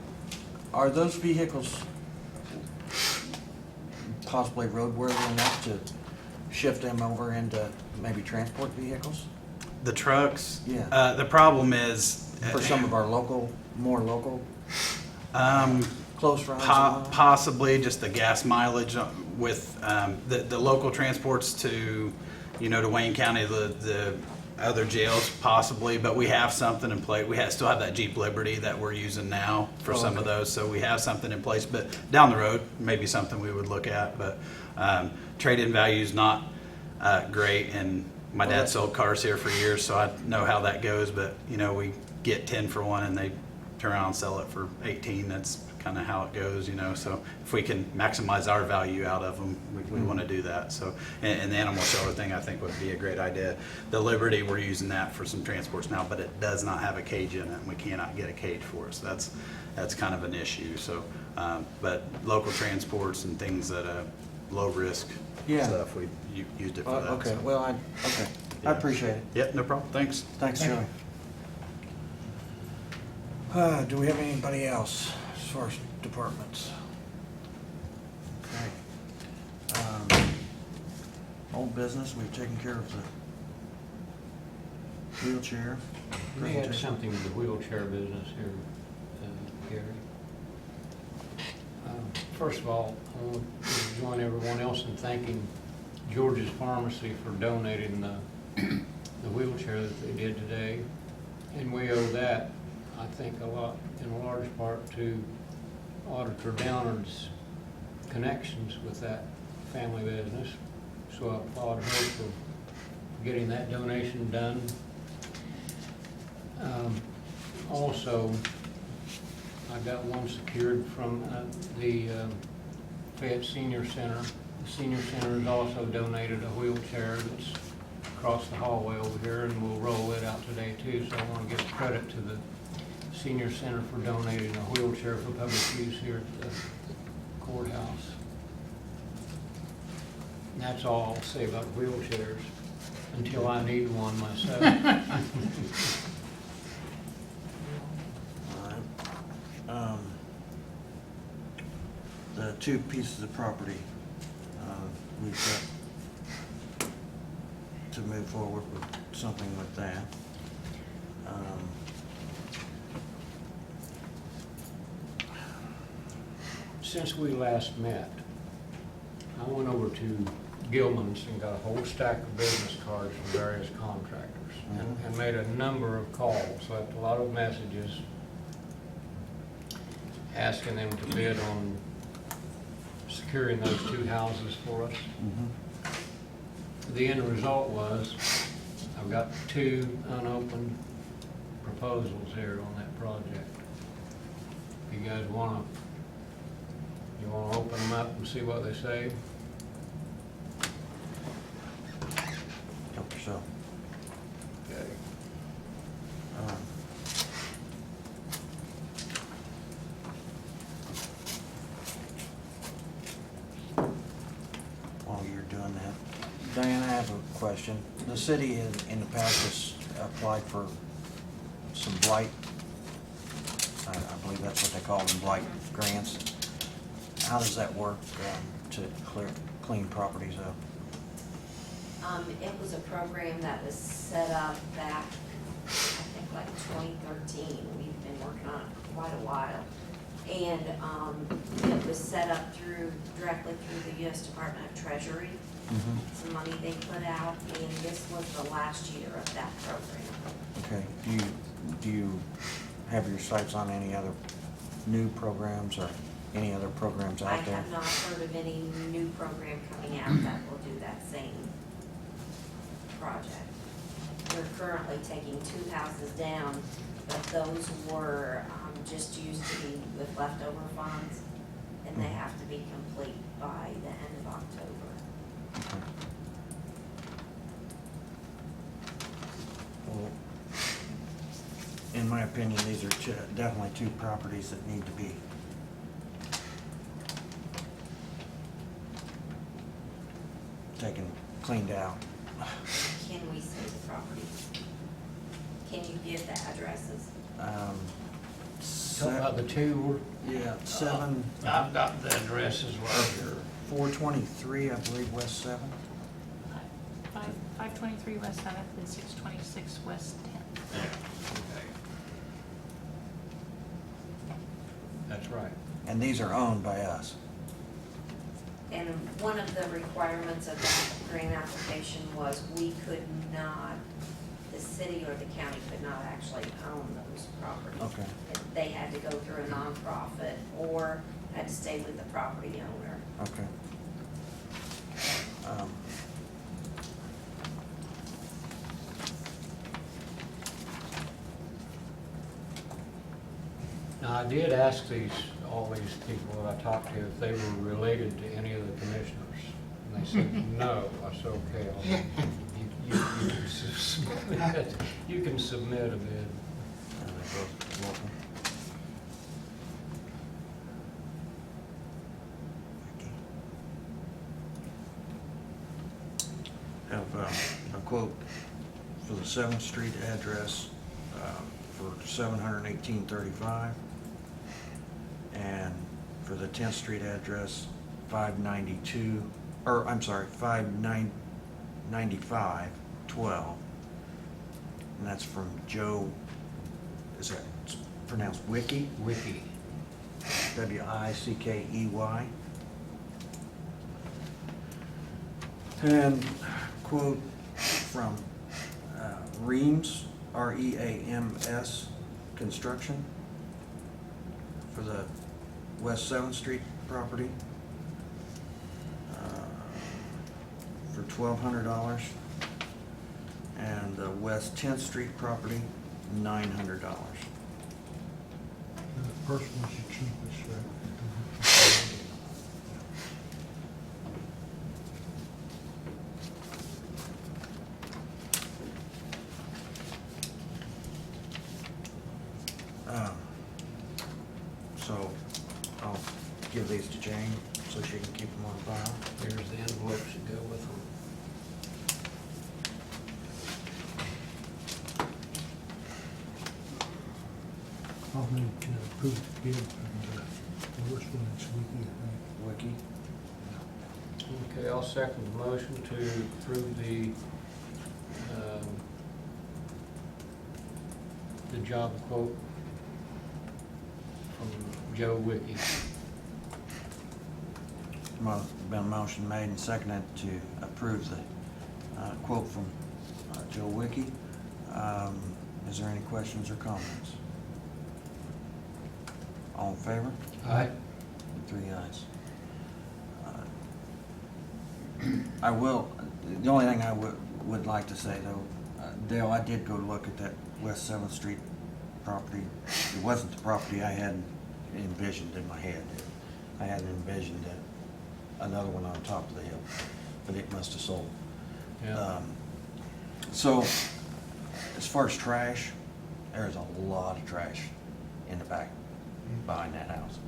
are those vehicles possibly roadworthy enough to shift them over into maybe transport vehicles? The trucks? Yeah. The problem is. For some of our more local close runs? Possibly just the gas mileage with the local transports to, to Wayne County, the other jails possibly, but we have something in place. We still have that Jeep Liberty that we're using now for some of those, so we have something in place, but down the road, maybe something we would look at, but trade-in value is not great, and my dad sold cars here for years, so I know how that goes, but, we get 10 for one, and they turn around and sell it for 18. That's kind of how it goes, so if we can maximize our value out of them, we want to do that. So, and the animal shelter thing I think would be a great idea. The Liberty, we're using that for some transports now, but it does not have a cage in it, and we cannot get a cage for it, so that's kind of an issue. So, but local transports and things that low risk stuff, we used it for that. Okay, so. I appreciate it. Yep, no problem. Thanks. Thanks, Joey. Do we have anybody else as far as departments? Okay. Old business, we've taken care of the wheelchair. We had something with the wheelchair business here, Gary. First of all, I want to join everyone else in thanking George's Pharmacy for donating the wheelchair that they did today. And we owe that, I think, a lot, in a large part, to Auditor Downard's connections with that family business. So I applaud her for getting that donation done. Also, I got one secured from the Fayette Senior Center. The Senior Center has also donated a wheelchair that's across the hallway over here, and we'll roll it out today too. So I want to give credit to the Senior Center for donating a wheelchair for public use here at the courthouse. And that's all I'll say about wheelchairs, until I need one myself. All right. The two pieces of property, we've got to move forward with something with that. Since we last met, I went over to Gilman's and got a whole stack of business cards from various contractors and made a number of calls, left a lot of messages asking them to bid on securing those two houses for us. The end result was I've got two unopened proposals here on that project. If you guys want to open them up and see what they say? Help yourself. Okay. While you're doing that, Diane, I have a question. The city in the past has applied for some blight, I believe that's what they call them, blight grants. How does that work to clean properties up? It was a program that was set up back, I think like 2013. We've been working on it for quite a while. And it was set up directly through the U.S. Department of Treasury. Some money they put out, and this was the last year of that program. Okay, do you have your sights on any other new programs or any other programs I out there? have not heard of any new program coming out that will do that same project. We're currently taking two houses down, but those were just used to be with leftover funds, and they have to be complete by the end of October. Okay. Well, in my opinion, these are definitely two properties that need to be taken, cleaned out. Can we see the property? Can you give the addresses? Talking about the two, Yeah, 7. I've got the addresses right here. 423, I believe, West 7. 523 West 7th and 626 West 10th. Okay. That's right. And these are owned by us. And one of the requirements of that grant application was we could not, the city or the county could not actually own those properties. Okay. They had to go through a nonprofit or had to stay with the property owner. Okay. Now, I did ask all these people that I talked to if they were related to any of the commissioners. And they said, no. I said, okay, you can submit a bid. Welcome. Have a quote for the 7th Street address for $718.35, and for the 10th Street address, $595.12, and that's from Joe. Is that pronounced Wiki? Wiki. Wickey. And quote from Reams, REAMS Construction for the West 7th Street property for $1,200, and the West 10th Street property, $900. The first one's the cheapest, right? So I'll give these to Jane so she can keep them on file. Here's the envelopes that go with them. I'll make approve the bid for the worst one that's Wiki, I think. Wiki? Okay, I'll second the motion to approve the job quote from Joe Wiki. Been a motion made and seconded to approve the quote from Joe Wiki. Is there any questions or comments? All in favor? Aye. 3 ayes. I will, the only thing I would like to say though, Dale, I did go look at that West 7th Street property. It wasn't the property I had envisioned in my head. I had envisioned another one on top of the hill, but it must have sold. Yeah. So, as far as trash, there's a lot of trash in the back behind that house.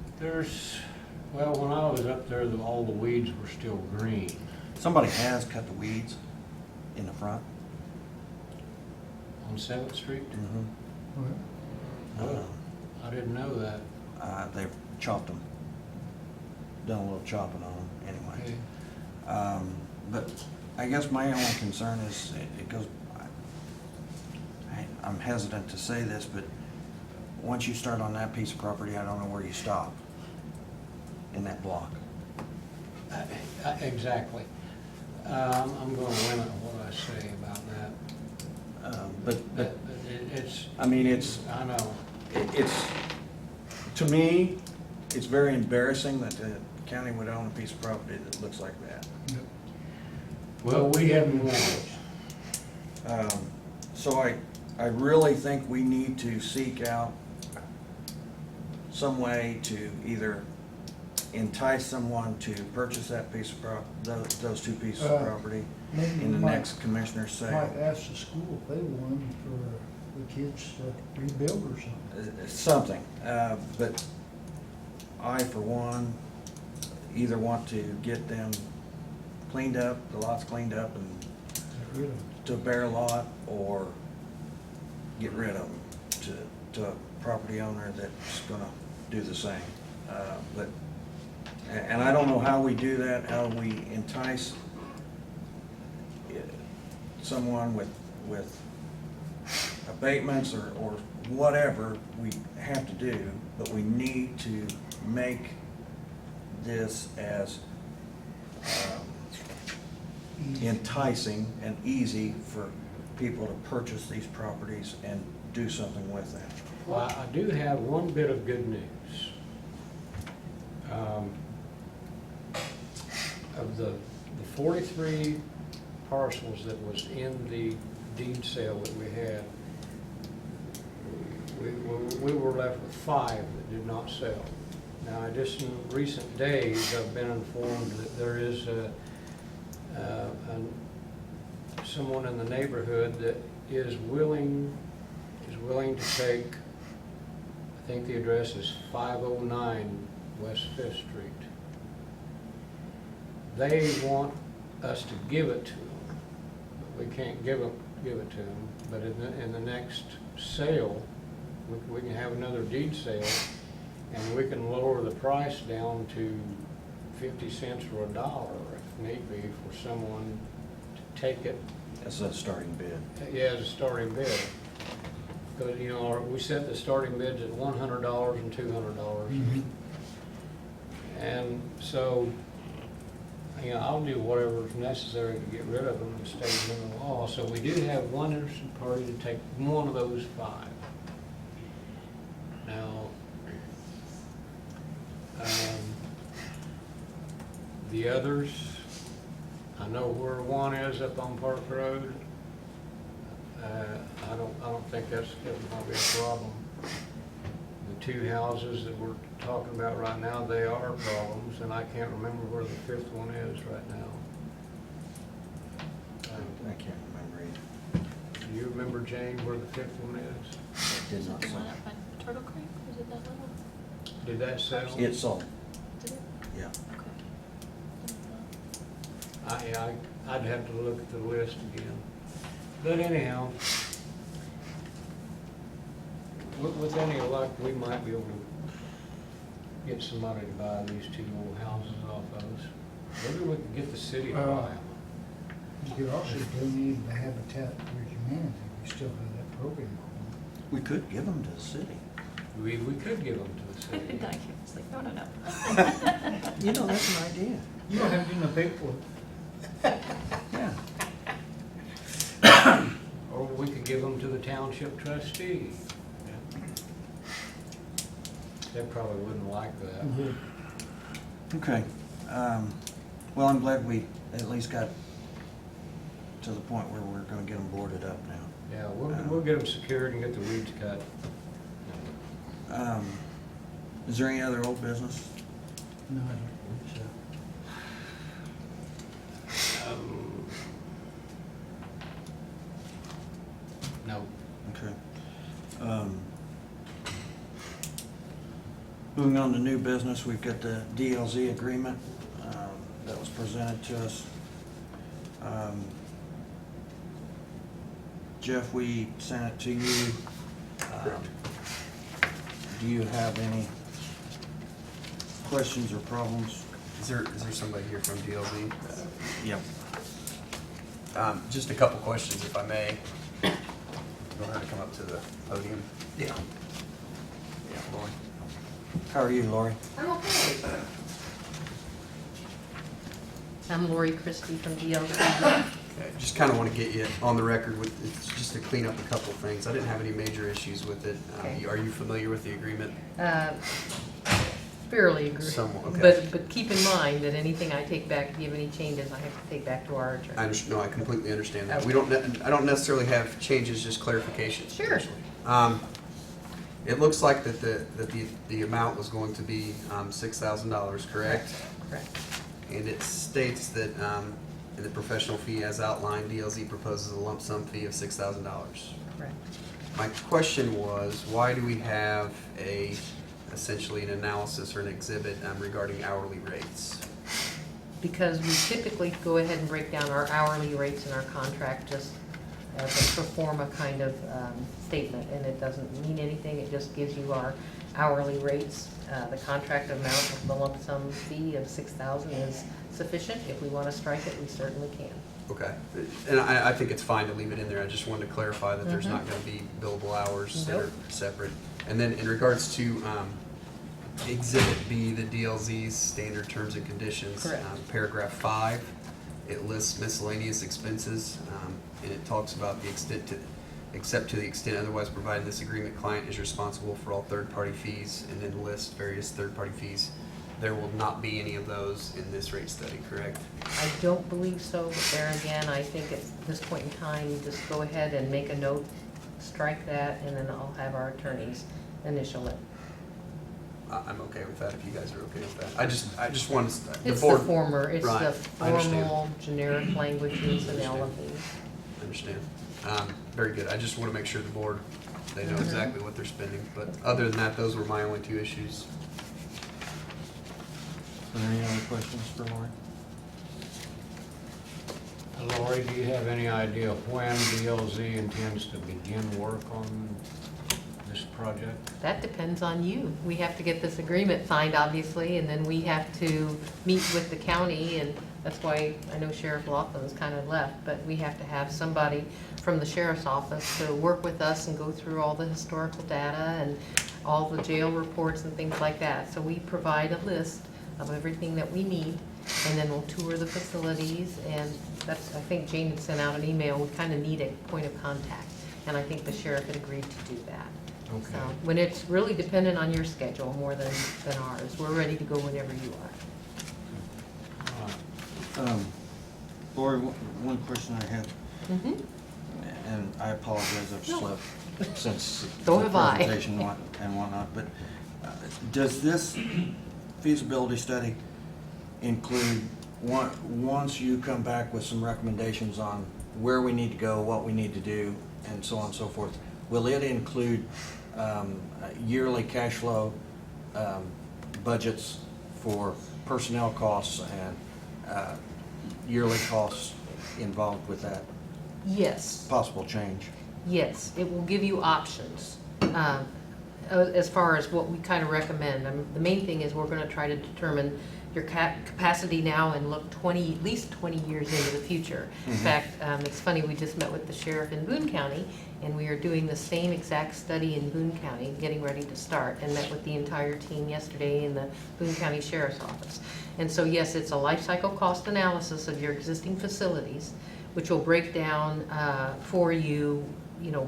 Well, when I was up there, all the weeds were still green. Somebody has cut the weeds in the front. On 7th Street? Mm-hmm. Oh, I didn't know that. They've chopped them, done a little chopping on them anyway. Okay. But I guess my only concern is it goes, I'm hesitant to say this, but once you start on that piece of property, I don't know where you stop in that block. Exactly. I'm going to limit what I say about that. But It's, I mean, it's, I know. it's, to me, it's very embarrassing that the county would own a piece of property that looks like that. Well, we haven't won it. So I really think we need to seek out some way to either entice someone to purchase that piece of those two pieces of property Maybe in the we might- next commissioner's sale. Might ask the school if they want for the kids to rebuild or something. Something, but I, for one, either want to get them cleaned up, the lots cleaned up and Get rid of them. to a bare lot, or get rid of them to a property owner that's gonna do the same. And I don't know how we do that, how we entice someone with abatements or whatever we have to do, but we need to make this as enticing and easy for people to purchase these properties and do something with them. Well, I do have one bit of good news. Of the 43 parcels that was in the deed sale that we had, we were left with 5 that did not sell. Now, just in recent days, I've been informed that there is someone in the neighborhood that is willing to take, I think the address is 509 West 5th Street. They want us to give it to them, but we can't give it to them. But in the next sale, we can have another deed sale, and we can lower the price down to 50 cents or $1 if need be for someone to take it. That's a starting bid. Yeah, as a starting bid. Because, you know, we set the starting bids at $100 and $200. And so, you know, I'll do whatever's necessary to get rid of them and stay within the law. So we do have one interested party to take one of those 5. Now, the others, I know where one is up on Park Road. I don't think that's going to be a problem. The 2 houses that we're talking about right now, they are problems, and I can't remember where the 5th one is right now. I can't remember either. Do you remember, Jane, where the 5th one is? Did not The say. one up by Turtle Creek, was it that little? Did that sell? It's sold. Did it? Yeah. I'd have to look at the list again. But anyhow, with any luck, we might be able to get somebody to buy these two old houses off of us. Maybe we can get the city to buy them. You could also donate to Habitat for Humanity. We still have that program going. We could give them to the city. We could give them to the city. It's like, no. You know, that's an idea. You don't have to do no paperwork. Yeah. Or we could give them to the township trustee. They probably wouldn't like that. Okay. Well, I'm glad we at least got to the point where we're gonna get them boarded up now. Yeah, we'll get them secured and get the weeds cut. Is there any other old business? No, I don't believe so. No. Okay. Moving on to new business, we've got the DLZ agreement that was presented to us. Jeff, we sent it to you. Do you have any questions or problems? Is there somebody here from DLZ? Yep. Just a couple questions, if I may. Go ahead and come up to the podium. Yeah. Yeah, Lori. How are you, Lori? I'm okay. I'm Lori Christie from DLZ. Okay, just kind of want to get you on the record with, it's just to clean up a couple things. I didn't have any major issues with it. Okay. Are you familiar with the agreement? Fairly agree. Somewhat, okay. But keep in mind that anything I take back, if you have any changes, I have to take back to our attorney. No, I completely understand that. Okay. I don't necessarily have changes, just clarifications. Sure. It looks like that the amount was going to be $6,000, correct? Correct. And it states that in the professional fee as outlined, DLZ proposes a lump sum fee of $6,000. Correct. My question was, why do we have essentially an analysis or an exhibit regarding hourly rates? Because we typically go ahead and break down our hourly rates in our contract just as a pro forma kind of statement, and it doesn't mean anything, it just gives you our hourly rates. The contract amount of the lump sum fee of $6,000 is sufficient. If we want to strike it, we certainly can. Okay, and I think it's fine to leave it in there. I just wanted to clarify that there's not going to be billable hours that are separate. And then in regards to Exhibit B, the DLZ's standard terms and conditions, Correct. Paragraph 5, it lists miscellaneous expenses, and it talks about the extent except to the extent otherwise provided in this agreement, client is responsible for all third-party fees, and then lists various third-party fees. There will not be any of those in this rate study, correct? I don't believe so, but there again, I think at this point in time, just go ahead and make a note, strike that, and then I'll have our attorneys initial it. I'm okay with that if you guys are okay with that. I just want to, It's board. the former, it's Right, the I understand. formal generic languages and all of these. I understand. Very good. I just want to make sure the board, they know exactly what they're spending. But other than that, those were my only two issues. Are there any other questions for Lori? Lori, do you have any idea when DLZ intends to begin work on this project? That depends on you. We have to get this agreement signed, obviously, and then we have to meet with the county, and that's why I know Sheriff Laughlin's kind of left, but we have to have somebody from the sheriff's office to work with us and go through all the historical data and all the jail reports and things like that. So we provide a list of everything that we need, and then we'll tour the facilities, and that's, I think Jane had sent out an email, we kind of need a point of contact, and I think the sheriff had agreed to do that. Okay. So, when it's really dependent on your schedule more than ours, we're ready to go whenever you are. Lori, one question I had, Mm-hmm. and I apologize, I've No. slept since So the have I. presentation and whatnot, but does this feasibility study include, once you come back with some recommendations on where we need to go, what we need to do, and so on and so forth, will it include yearly cash flow budgets for personnel costs and yearly costs involved with that Yes. possible change? Yes, it will give you options as far as what we kind of recommend. The main thing is we're going to try to determine your capacity now and look at least 20 years into the future. In fact, it's funny, we just met with the sheriff in Boone County, and we are doing the same exact study in Boone County, getting ready to start, and met with the entire team yesterday in the Boone County Sheriff's Office. And so yes, it's a life cycle cost analysis of your existing facilities, which will break down for you,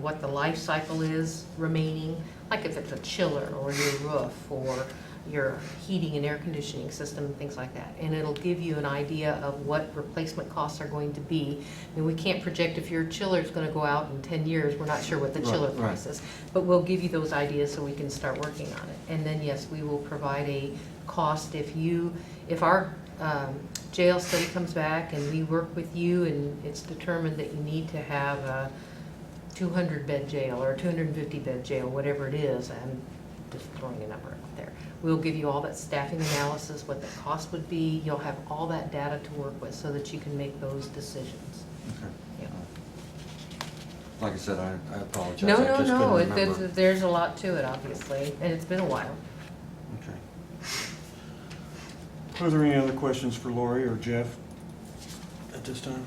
what the life cycle is remaining, like if it's a chiller or your roof or your heating and air conditioning system and things like that. And it'll give you an idea of what replacement costs are going to be. I mean, we can't project if your chiller is going to go out in 10 years. We're not sure what the chiller price is. But we'll give you those ideas so we can start working on it. And then, yes, we will provide a cost if our jail study comes back and we work with you and it's determined that you need to have a 200-bed jail or a 250-bed jail, whatever it is. I'm just throwing a number out there. We'll give you all that staffing analysis, what the cost would be. You'll have all that data to work with so that you can make those decisions. Okay. Yeah. Like I said, I apologize. No, I just couldn't remember. there's a lot to it, obviously, and it's been a while. Okay. Are there any other questions for Lori or Jeff at this time?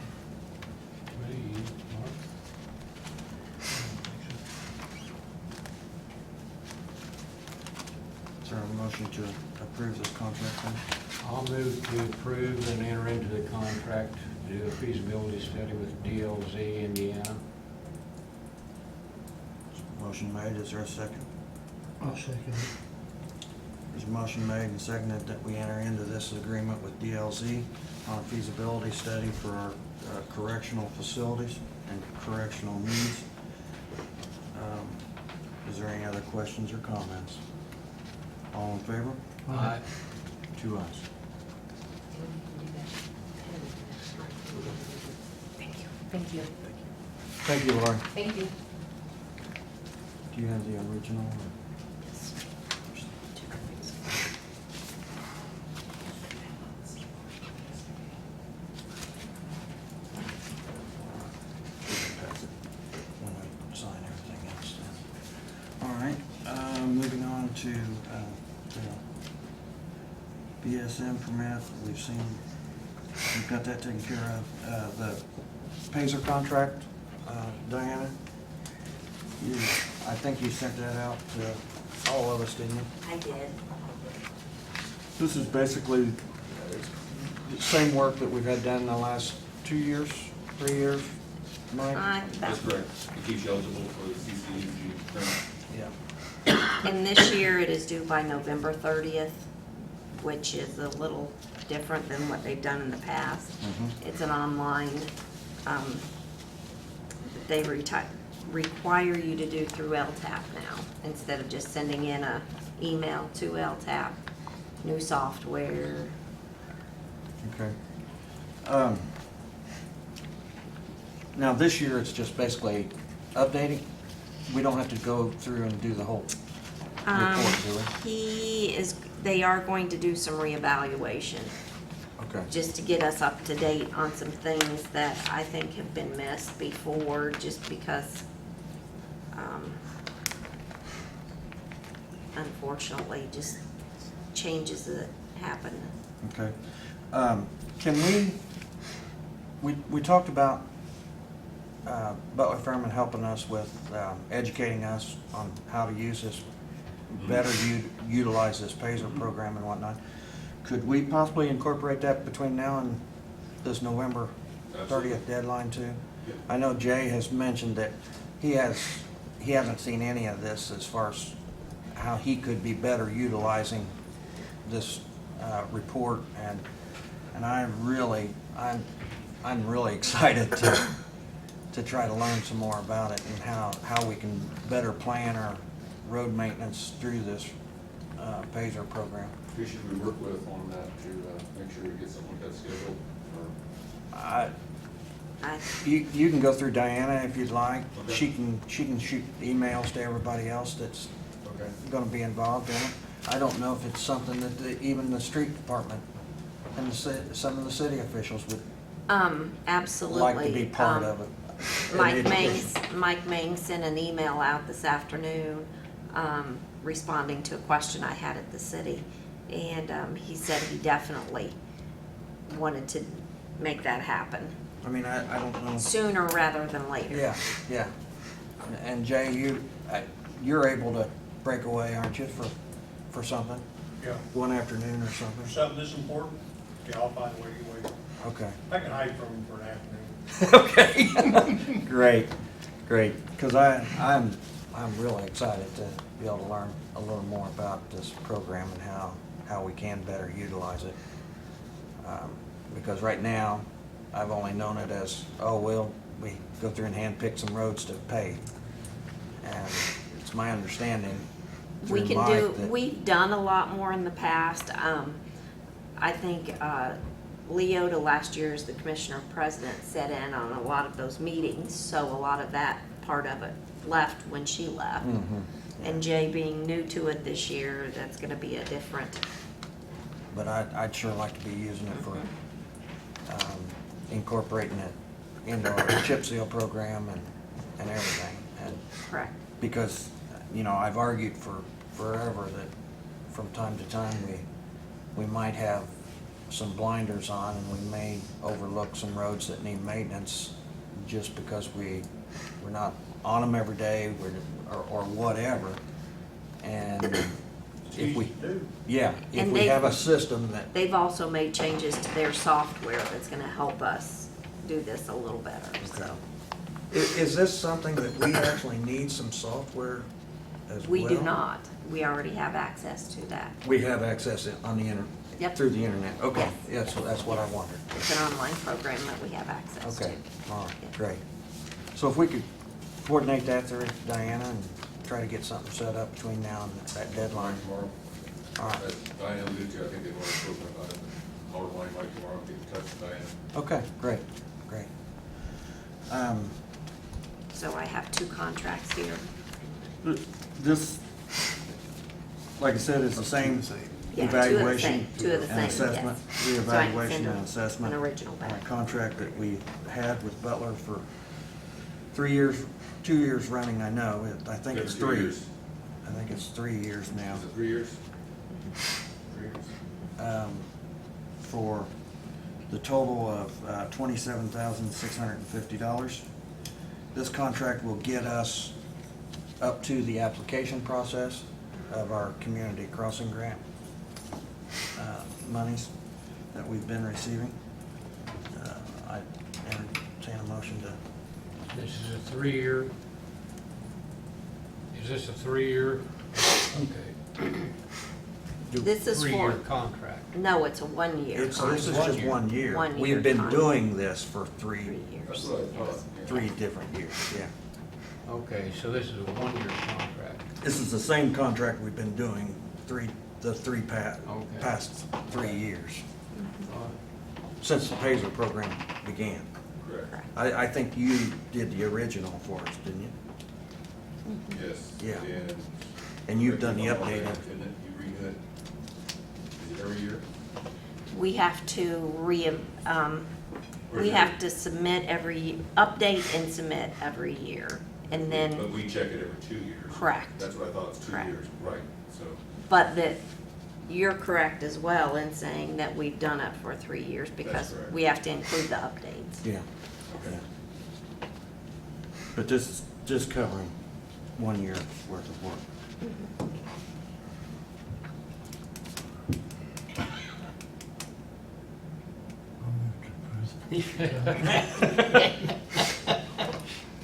Is there a motion to approve this contract then? I'll move to approve and enter into the contract to do a feasibility study with DLZ Indiana. Motion made, is there a second? I'll second it. There's a motion made and seconded that we enter into this agreement with DLZ on a feasibility study for our correctional facilities and correctional needs. Is there any other questions or comments? All in favor? Aye. 2 ayes. Thank you. Thank you. Thank you, Lori. Thank you. Do you have the original? When I sign everything else then. All right, moving on to the BSM permit. We've got that taken care of. The Pazer contract, Diana, I think you sent that out to all of us, didn't you? I did. This is basically the same work that we've had done in the last 2 years, 3 years, Mike? That's correct. It keeps you eligible for the CCUG grant. Yeah. And this year it is due by November 30th, which is a little different than what they've done in the past. It's an online, they require you to do through LTAP now, instead of just sending in a email to LTAP, new software. Okay. Now, this year, it's just basically updating. We don't have to go through and do the whole report, do we? They are going to do some reevaluation. Okay. Just to get us up to date on some things that I think have been missed before, just because, unfortunately, just changes that happen. Okay. Can we talked about Butler Fairman helping us with educating us on how to use this, better utilize this Pazer program and whatnot. Could we possibly incorporate that between now and this November 30th deadline too? Yeah. I know Jay has mentioned that he hasn't seen any of this as far as how he could be better utilizing this report, and I'm really excited to try to learn some more about it and how we can better plan our road maintenance through this Pazer program. Who should we work with on that to make sure we get something like that scheduled? You can go through Diana if you'd like. Okay. She can shoot emails to everybody else that's going to be involved in it. I don't know if it's something that even the street department and some of the city officials would Absolutely. like to be part of it. Mike Mang sent an email out this afternoon, responding to a question I had at the city. And, he said he definitely wanted to make that happen I mean, I don't know. sooner rather than later. Yeah, yeah. And Jay, you're able to break away, aren't you, for something? Yeah. One afternoon or something? Something this important, yeah, I'll find a way to wait. Okay. I can hide from him for an afternoon. Okay. Great, great. Because I'm really excited to be able to learn a little more about this program and how we can better utilize it. Because right now, I've only known it as, oh, well, we go through and handpick some roads to pave. And it's my understanding We through can Mike that- we've done a lot more in the past. I think, Leota last year as the commissioner president sat in on a lot of those meetings, so a lot of that part of it left when she left. Mhm. And Jay being new to it this year, that's gonna be a different, But I'd sure like to be using it for incorporating it into our chip seal program and everything. And correct. because, you know, I've argued for forever that from time to time, we might have some blinders on and we may overlook some roads that need maintenance just because we're not on them every day or whatever. And if we, yeah, if And we they've- have a system that, They've also made changes to their software that's gonna help us do this a little better, so. is this something that we actually need some software as well? We do not. We already have access to that. We have access on the Yep. through the internet? Okay, Yes. that's what I wondered. It's an online program that we have access to. Okay, all right, great. So if we could coordinate that through Diana and try to get something set up between now and that deadline. Tomorrow. All right, Diane alluded to, I think they want to spoke about it. I'll remind Mike tomorrow, get in touch with Diana. okay, great, great. So I have two contracts here. This, like I said, is the same Yeah, two of the evaluation same, two of the and same, assessment, yes. So I can send reevaluation them and assessment. an original back. Contract that we had with Butler for 3 years, 2 years running, I know. I think Yeah, it's 2 3. years. I think it's 3 years now. Is it 3 years? 3 years. For the total of $27,650. This contract will get us up to the application process of our community crossing grant monies that we've been receiving. I entertain a motion to, This is a 3-year. Is this a 3-year? Okay. This is for- 3-year contract. No, it's a 1 year. this is just 1 year. 1 year We've been contract. doing this for 3 years. That's what I thought. yeah. 3 different years, yeah. Okay, so this is a 1-year contract. This is the same contract we've been doing the Okay. past 3 years, All right. since the PASER program began. Correct. I think you did the original for us, didn't you? Yes. Yeah. And. And you've done the Isn't updated. it, you redo it, is it every year? We have to we have to submit update and submit every year. And But then, we check it every 2 years. Correct. That's what I thought, it's 2 Correct. years, right, so. but that, you're correct as well in saying that we've done it for 3 years because correct. we have to include the updates. Yeah. Okay. But this is just covering 1 year's worth of work.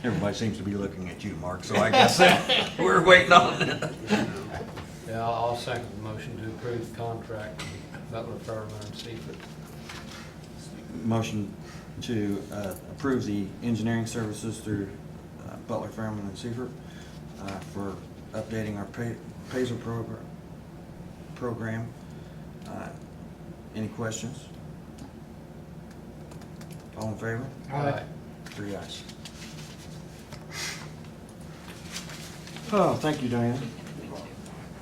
Everybody seems to be looking at you, Mark, so I guess we're waiting on it. Yeah, I'll second the motion to approve the contract with Butler, Fairman, and Seaford. Motion to approve the engineering services through Butler, Fairman, and Seifert for updating our PASER program. Any questions? All in favor? Aye. 3 ayes. Oh, thank you, Diane.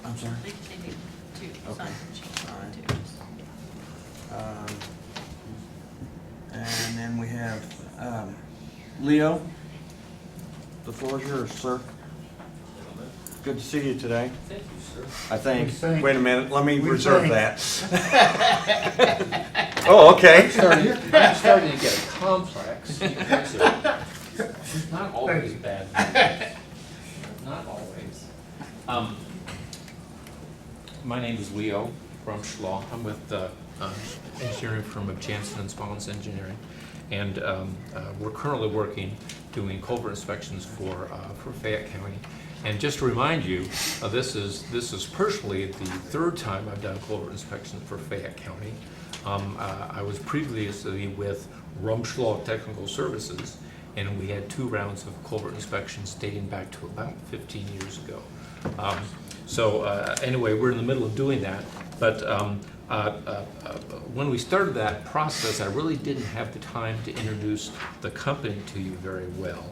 I'm sorry. two Okay. signs and change All right. too. And then we have Leo. The floor is yours, sir. Good to see you today. Thank you, sir. I think. We think. Wait a minute, let me We reserve think. that. Oh, okay. I'm starting to get a complex. It's not always bad news. Not always. My name is Leo Rumschlaw. I'm with the engineering firm of Jansen and Spons Engineering. And we're currently working, doing culvert inspections for Fayette County. And just to remind you, this is personally the third time I've done culvert inspections for Fayette County. I was previously with Rumschlaw Technical Services, and we had 2 rounds of culvert inspections dating back to about 15 years ago. Anyway, we're in the middle of doing that, but when we started that process, I really didn't have the time to introduce the company to you very well.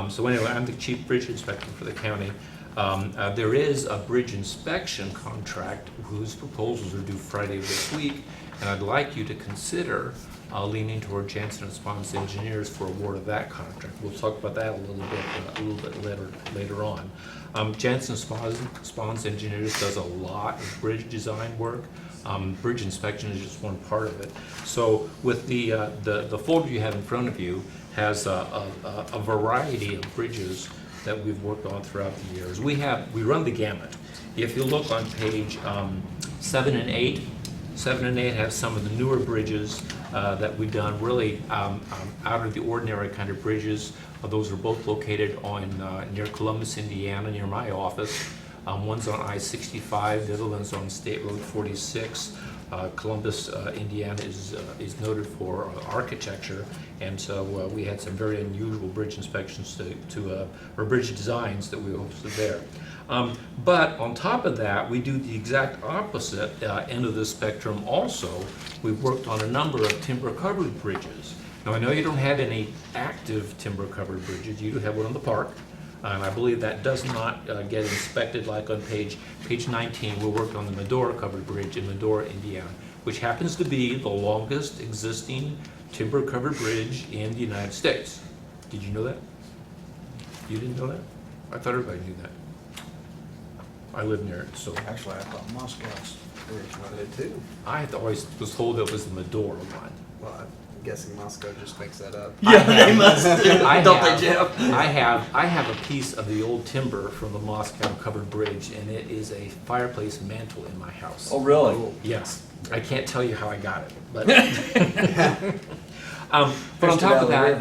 So anyway, I'm the chief bridge inspector for the county. There is a bridge inspection contract whose proposals are due Friday of this week, and I'd like you to consider leaning toward Jansen and Spons Engineers for award of that contract. We'll talk about that a little bit later on. Jansen Spons Engineers does a lot of bridge design work. Bridge inspection is just one part of it. So with the folder you have in front of you has a variety of bridges that we've worked on throughout the years. We run the gamut. If you look on page 7 and 8, 7 and 8 have some of the newer bridges that we've done, really out of the ordinary kind of bridges. Those are both located on near Columbus, Indiana, near my office. One's on I-65, the other one's on State Road 46. Columbus, Indiana is noted for architecture, and so we had some very unusual bridge inspections or bridge designs that we hosted there. But on top of that, we do the exact opposite end of the spectrum also. We've worked on a number of timber-covered bridges. Now, I know you don't have any active timber-covered bridges. You do have one on the park. And I believe that does not get inspected like on page 19. We worked on the Medora covered bridge in Medora, Indiana, which happens to be the longest existing timber covered bridge in the United States. Did you know that? You didn't know that? I thought everybody knew that. I live near it, so. Actually, I thought Moscow's bridge was I did too. I always was told it was the Medora one. Well, I'm guessing Moscow just makes that up. Yeah, they must do. Don't they, Jeff? I have a piece of the old timber from the Moscow covered bridge, and it is a fireplace mantle in my house. Oh, really? Yes. I can't tell you how I got it, but. But on top of that,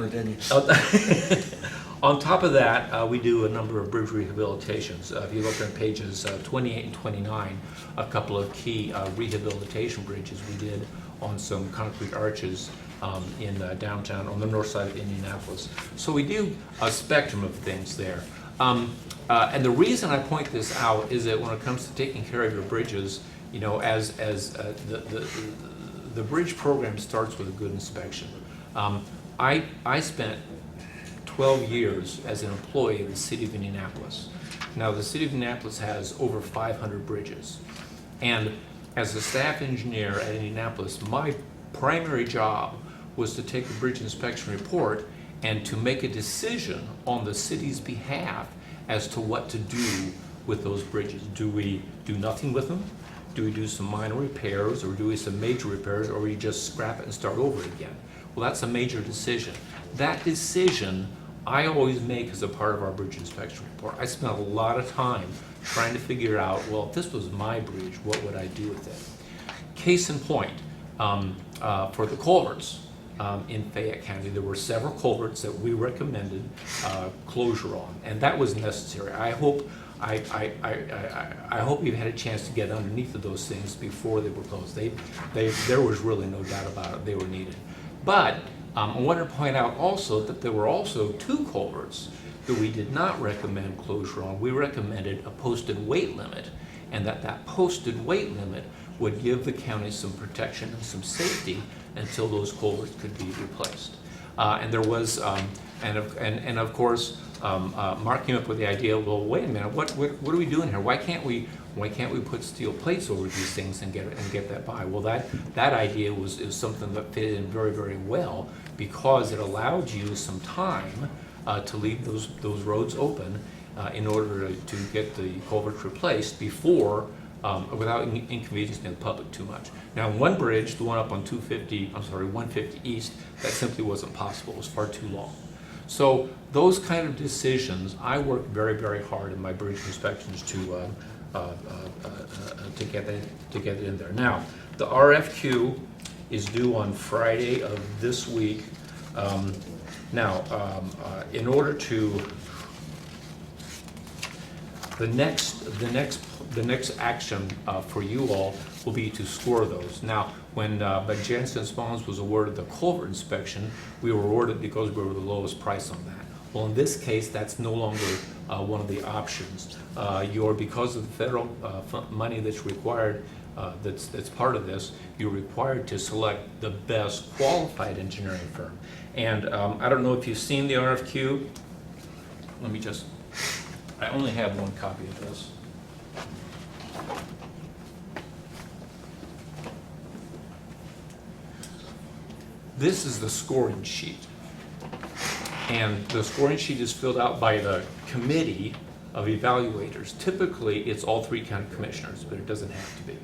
on top of that, we do a number of bridge rehabilitations. If you look on pages 28 and 29, a couple of key rehabilitation bridges we did on some concrete arches in downtown, on the north side of Indianapolis. So we do a spectrum of things there. And the reason I point this out is that when it comes to taking care of your bridges, you know, as the bridge program starts with a good inspection. I spent 12 years as an employee of the city of Indianapolis. Now, the city of Indianapolis has over 500 bridges. And as a staff engineer at Indianapolis, my primary job was to take the bridge inspection report and to make a decision on the city's behalf as to what to do with those bridges. Do we do nothing with them? Do we do some minor repairs, or do we some major repairs, or we just scrap it and start over again? Well, that's a major decision. That decision I always make as a part of our bridge inspection report. I spent a lot of time trying to figure out, well, if this was my bridge, what would I do with it? Case in point, for the culverts in Fayette County, there were several culverts that we recommended closure on, and that was necessary. I hope you've had a chance to get underneath of those things before they were closed. There was really no doubt about it. They were needed. But I want to point out also that there were also 2 culverts that we did not recommend closure on. We recommended a posted weight limit, and that posted weight limit would give the county some protection and some safety until those culverts could be replaced. And there was, and of course, Mark came up with the idea, well, wait a minute, what are we doing here? Why can't we why can't we put steel plates over these things and get that by? Well, that idea is something that fit in very, very well, because it allowed you some time to leave those roads open in order to get the culverts replaced before, without inconveniencing the public too much. Now, one bridge, the one up on 150 East, that simply wasn't possible. It was far too long. So those kind of decisions, I work very, very hard in my bridge inspections to get it in there. Now, the RFQ is due on Friday of this week. In order to, the next action for you all will be to score those. Now, when Jansen Spons was awarded the culvert inspection, we were awarded because we were the lowest price on that. Well, in this case, that's no longer one of the options. Because of the federal money that's required, that's part of this, you're required to select the best qualified engineering firm. And I don't know if you've seen the RFQ. I only have one copy of this. This is the scoring sheet. And the scoring sheet is filled out by the committee of evaluators. Typically, it's all 3 county commissioners, but it doesn't have to be.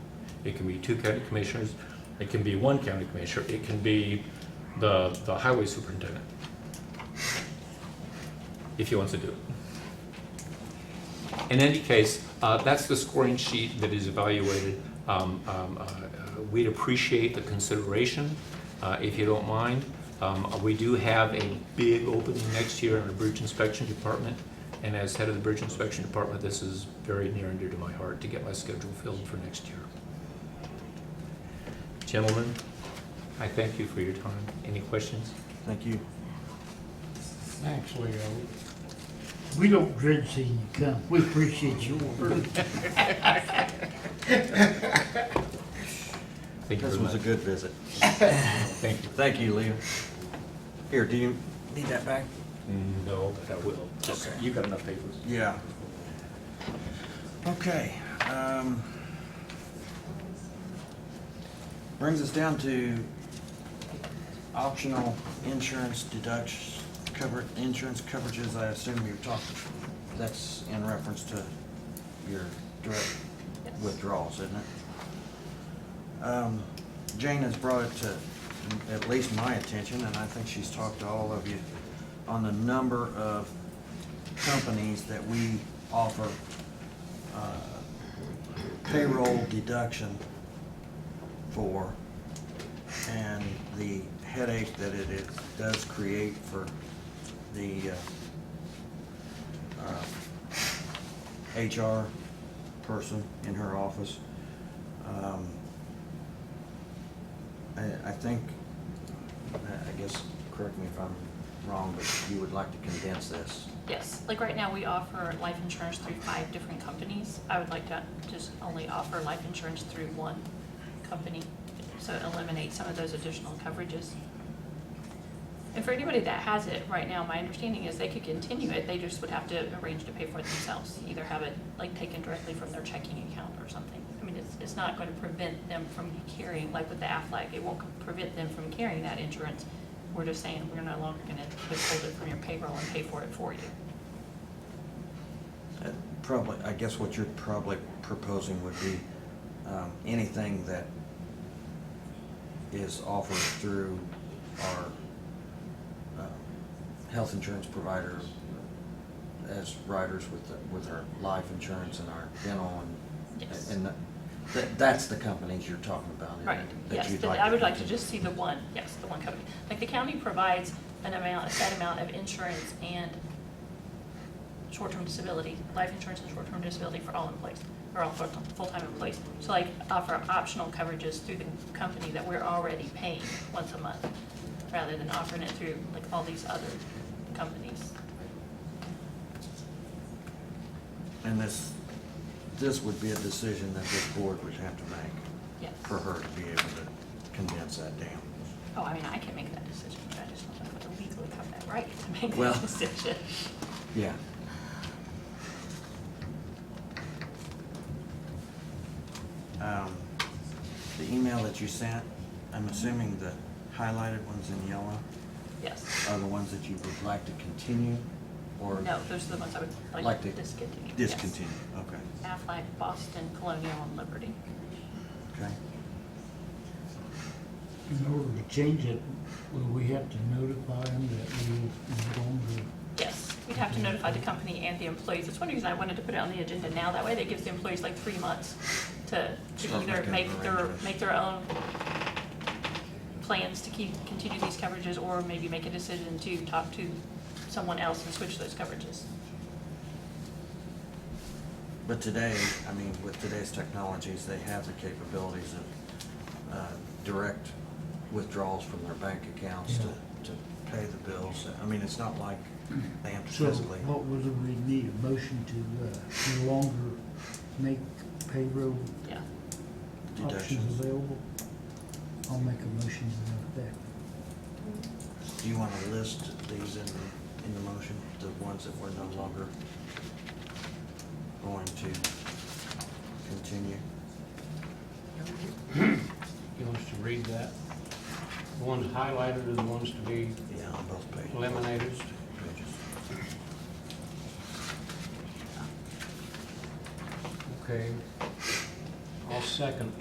It can be 2 county commissioners, it can be 1 county commissioner, it can be the highway superintendent, if he wants to do it. In any case, that's the scoring sheet that is evaluated. We'd appreciate the consideration, if you don't mind. We do have a big opening next year in the bridge inspection department, and as head of the bridge inspection department, this is very near and dear to my heart to get my schedule filled for next year. Gentlemen, I thank you for your time. Any questions? Thank you. Thanks, Leo. We don't dread seeing you come. We appreciate your work. Thank you This very was a much. good visit. Thank you. Thank you, Leo. Here, do you need that back? No, but I will. Just, Okay. you've got enough papers. Yeah. Okay. Brings us down to optional insurance deductions, insurance coverages. I assume you're talking, that's in reference to your direct withdrawals, isn't it? Jane has brought it to at least my attention, and I think she's talked to all of you on the number of companies that we offer payroll deduction for, and the headache that it does create for the HR person in her office. I think, I guess, correct me if I'm wrong, but you would like to condense this. Yes, like right now, we offer life insurance through 5 different companies. I would like to just only offer life insurance through 1 company, so eliminate some of those additional coverages. And for anybody that has it right now, my understanding is they could continue it, they just would have to arrange to pay for it themselves, either have it like taken directly from their checking account or something. I mean, it's not going to prevent them from carrying, like with the Aflac, it won't prevent them from carrying that insurance. We're just saying we're no longer going to withhold it from your payroll and pay for it for you. Probably, I guess what you're probably proposing would be anything that is offered through our health insurance provider as riders with our life insurance and our dental Yes. and that's the companies you're talking about. isn't Right, it, that yes, you'd I would like to continue? just see the one company. Like the county provides a set amount of insurance and short-term disability, life insurance and short-term disability for all employees, or all full-time employees. So like offer optional coverages through the company that we're already paying once a month, rather than offering it through like all these other companies. And this would be a decision that this board would have to make. Yes. For her to be able to condense that down. Oh, I mean, I can make that decision, but I just don't know if I legally have that right to make Well, that decision. Yeah. The email that you sent, I'm assuming the highlighted ones in yellow Yes. are the ones that you would like to continue, or? No, those are the ones I would Like like to to discontinue. Yes. Discontinue, okay, Aflac, Boston, Colonial, and Liberty. okay. In order to change it, will we have to notify them that we no longer? Yes, we'd have to notify the company and the employees. That's one reason I wanted to put it on the agenda now. That way that gives the employees like 3 months to Start either making arrangements. make their own plans to continue these coverages, or maybe make a decision to talk to someone else and switch those coverages. But today, I mean, with today's technologies, they have the capabilities of direct withdrawals from their bank accounts to pay the bills. I mean, it's not like they have to So physically. what would we need, a motion to no longer make payroll Yeah. options Deductions. available? I'll make a motion to that effect. Do you want to list these in the motion, the ones that we're no longer going to continue? You want us to read that? The ones highlighted are the ones to be Yeah, on both pages. eliminated? Pages. Okay. I'll second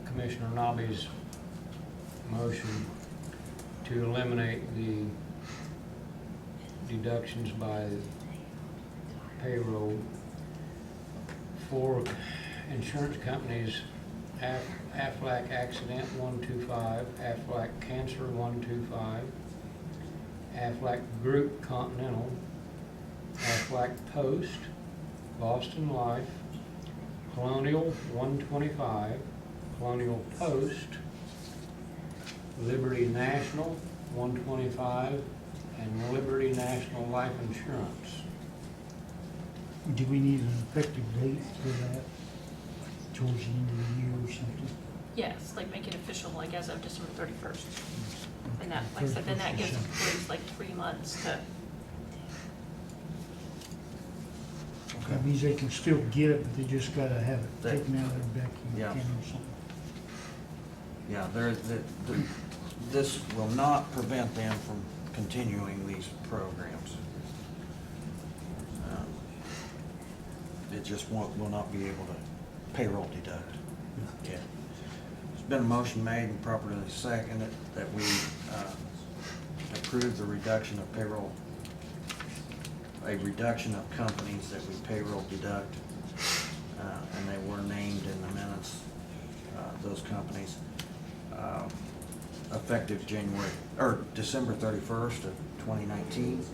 Commissioner Nobby's motion to eliminate the deductions by payroll for insurance companies, Aflac Accident 125, Aflac Cancer 125, Aflac Group Continental, Aflac Post, Boston Life, Colonial 125, Colonial Post, Liberty National 125, and Liberty National Life Insurance. Do we need an effective date for that, towards the end of the year or something? Yes, like make it official, like as of December 31st. And that, like I said, then that gives employees like 3 months to, That means they can still get it, but they just gotta have it They- taken out of their bank Yeah. account or something. Yeah, this will not prevent them from continuing these programs. It just will not be able to payroll deduct. Yeah. There's been a motion made and properly seconded that we approve the reduction of payroll, a reduction of companies that we payroll deduct, and they were named in the minutes, those companies, effective December 31st of 2019.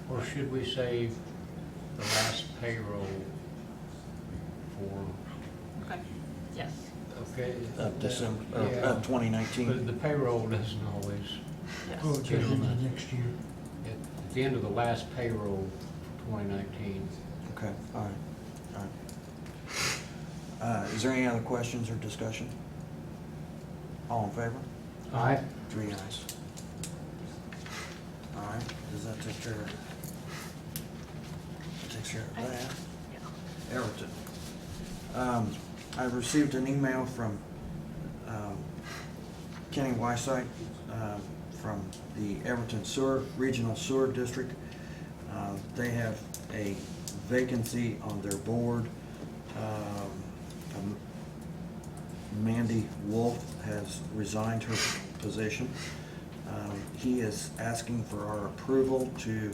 Or should we say the last payroll for, okay, yes. okay? Of December, Yeah. of 2019. But the payroll doesn't always, Yes. Oh, it goes into the next year. at the end of the last payroll for 2019. Okay, all right, all right. Is there any other questions or discussion? All in favor? Aye. 3 ayes. All right, does that take care of, takes care of that? Yeah. Everton. I received an email from Kenny Wysite from the Everton Regional Sewer District. They have a vacancy on their board. Mandy Wolf has resigned her position. He is asking for our approval to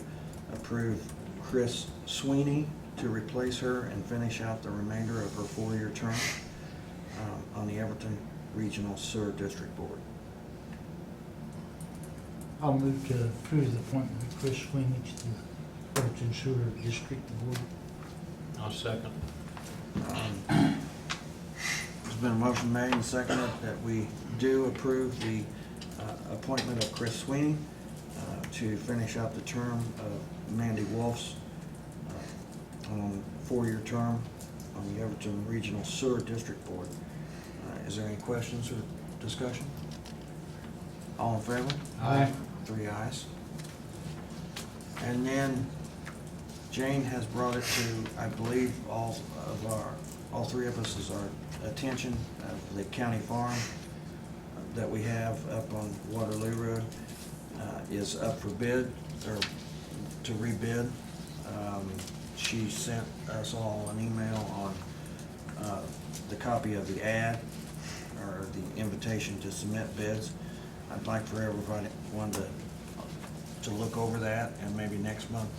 approve Chris Sweeney to replace her and finish out the remainder of her 4-year term on the Everton Regional Sewer District Board. I'll move to approve the appointment of Chris Sweeney to the Everton Sewer District Board. I'll second. There's been a motion made and seconded that we do approve the appointment of Chris Sweeney to finish out the term of Mandy Wolf's 4-year term on the Everton Regional Sewer District Board. Is there any questions or discussion? All in favor? Aye. 3 ayes. And then Jane has brought it to, I believe, all three of us is our attention, the county farm that we have up on Waterloo Road is up for bid, or to rebid. She sent us all an email on the copy of the ad, or the invitation to submit bids. I'd like for everyone to look over that, and maybe next month,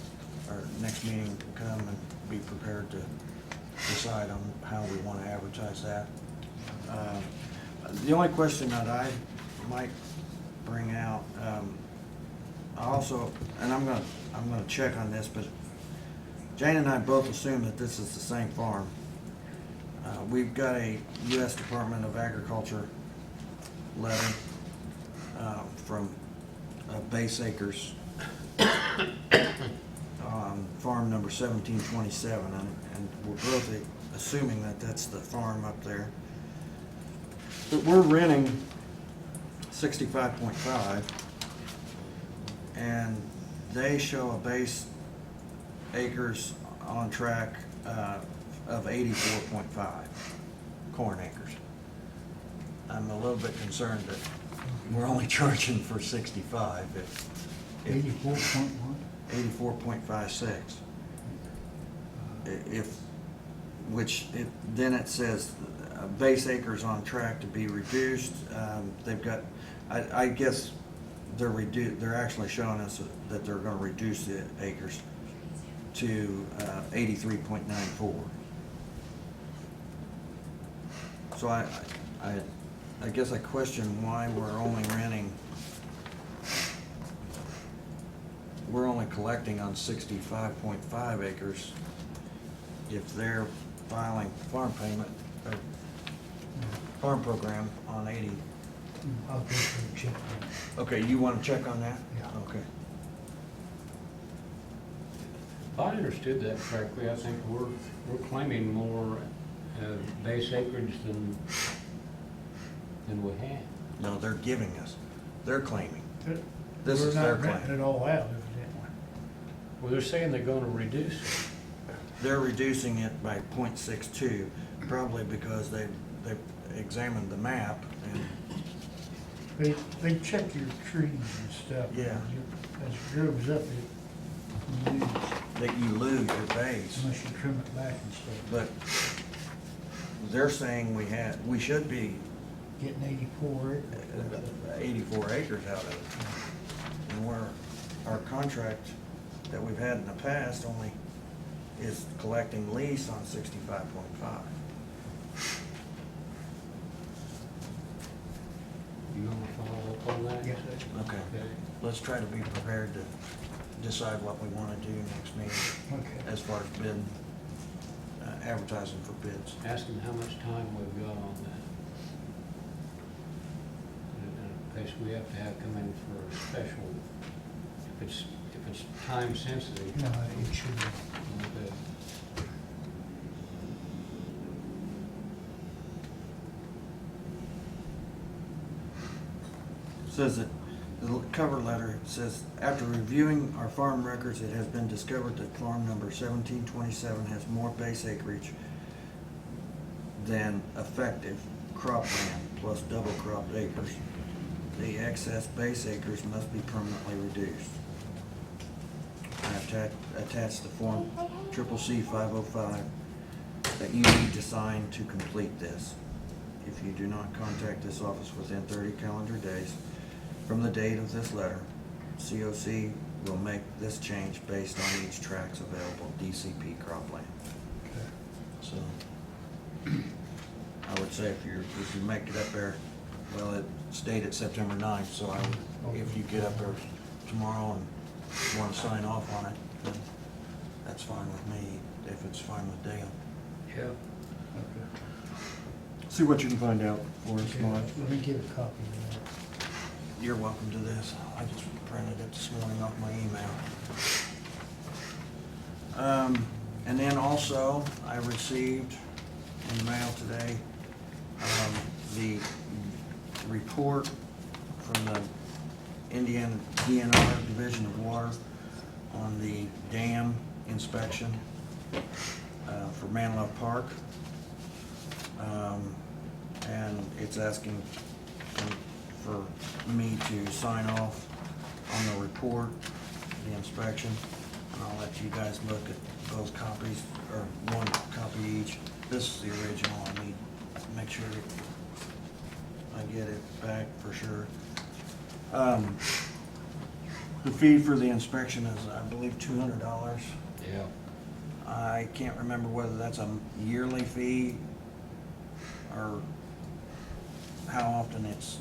or next meeting, come and be prepared to decide on how we want to advertise that. The only question that I might bring out, I also, and I'm gonna check on this, but Jane and I both assume that this is the same farm. We've got a U.S. Department of Agriculture letter from Base Acres on farm number 1727, and we're both assuming that that's the farm up there. But we're renting 65.5, and they show a base acres on track of 84.5 corn acres. I'm a little bit concerned that we're only charging for 65. 84.1? 84.56. Then it says base acres on track to be reduced. They've got, I guess they're actually showing us that they're going to reduce the acres to 83.94. So I guess I question why we're only collecting on 65.5 acres if they're filing farm payment or farm program on 80. I'll go through and check on it. Okay, you want to check on that? Yeah. Okay. If I understood that correctly, I think we're claiming more base acreage than we have. No, they're giving us. They're claiming. This is their We're not renting claim. it all out, evidently. Well, they're saying they're gonna reduce it. They're reducing it by 0.62, probably because they've examined the map and They check your trees and stuff. Yeah. As it grows up, you lose, that you lose your base. unless you trim it back and stuff. But they're saying we should be Getting 84 acres. 84 acres out of it. And our contract that we've had in the past only is collecting lease on 65.5. You wanna follow up on that? Yes, Okay. Let's try to be prepared to decide what we want to do next meeting Okay. as far as advertising for bids. Ask them how much time we've got on that. In case we have to have come in for a special, if it's time sensitive. No, it should be. Okay. Says that, the cover letter says, after reviewing our farm records, it has been discovered that farm number 1727 has more base acreage than effective cropland plus double cropped acres. The excess base acres must be permanently reduced. I have attached the form CCC 505 that you need to sign to complete this. If you do not contact this office within 30 calendar days from the date of this letter, COC will make this change based on each tract's available DCP cropland. Okay. So, I would say if you make it up there, well, it stayed at September 9th, so if you get up there tomorrow and want to sign off on it, then that's fine with me, if it's fine with Dale. Yeah. Okay. See what you can find out for us, Okay, Mike. let me get a copy of that. You're welcome to this. I just printed it this morning off my email. And then also, I received in the mail today, the report from the Indiana DNR Division of Water on the dam inspection for Manlove Park. And it's asking for me to sign off on the report, the inspection. And I'll let you guys look at both copies, or one copy each. This is the original. I need to make sure I get it back for sure. The fee for the inspection is, I believe, $200. Yeah. I can't remember whether that's a yearly fee or how often it's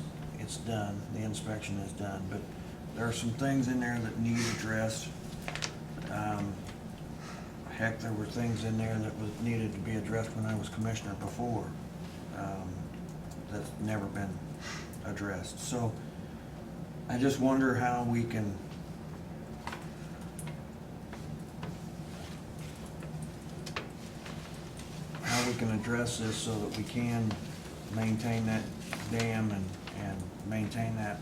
done, the inspection is done. But there are some things in there that need addressed. Heck, there were things in there that needed to be addressed when I was commissioner before, that's never been addressed. So I just wonder how we can address this so that we can maintain that dam and maintain that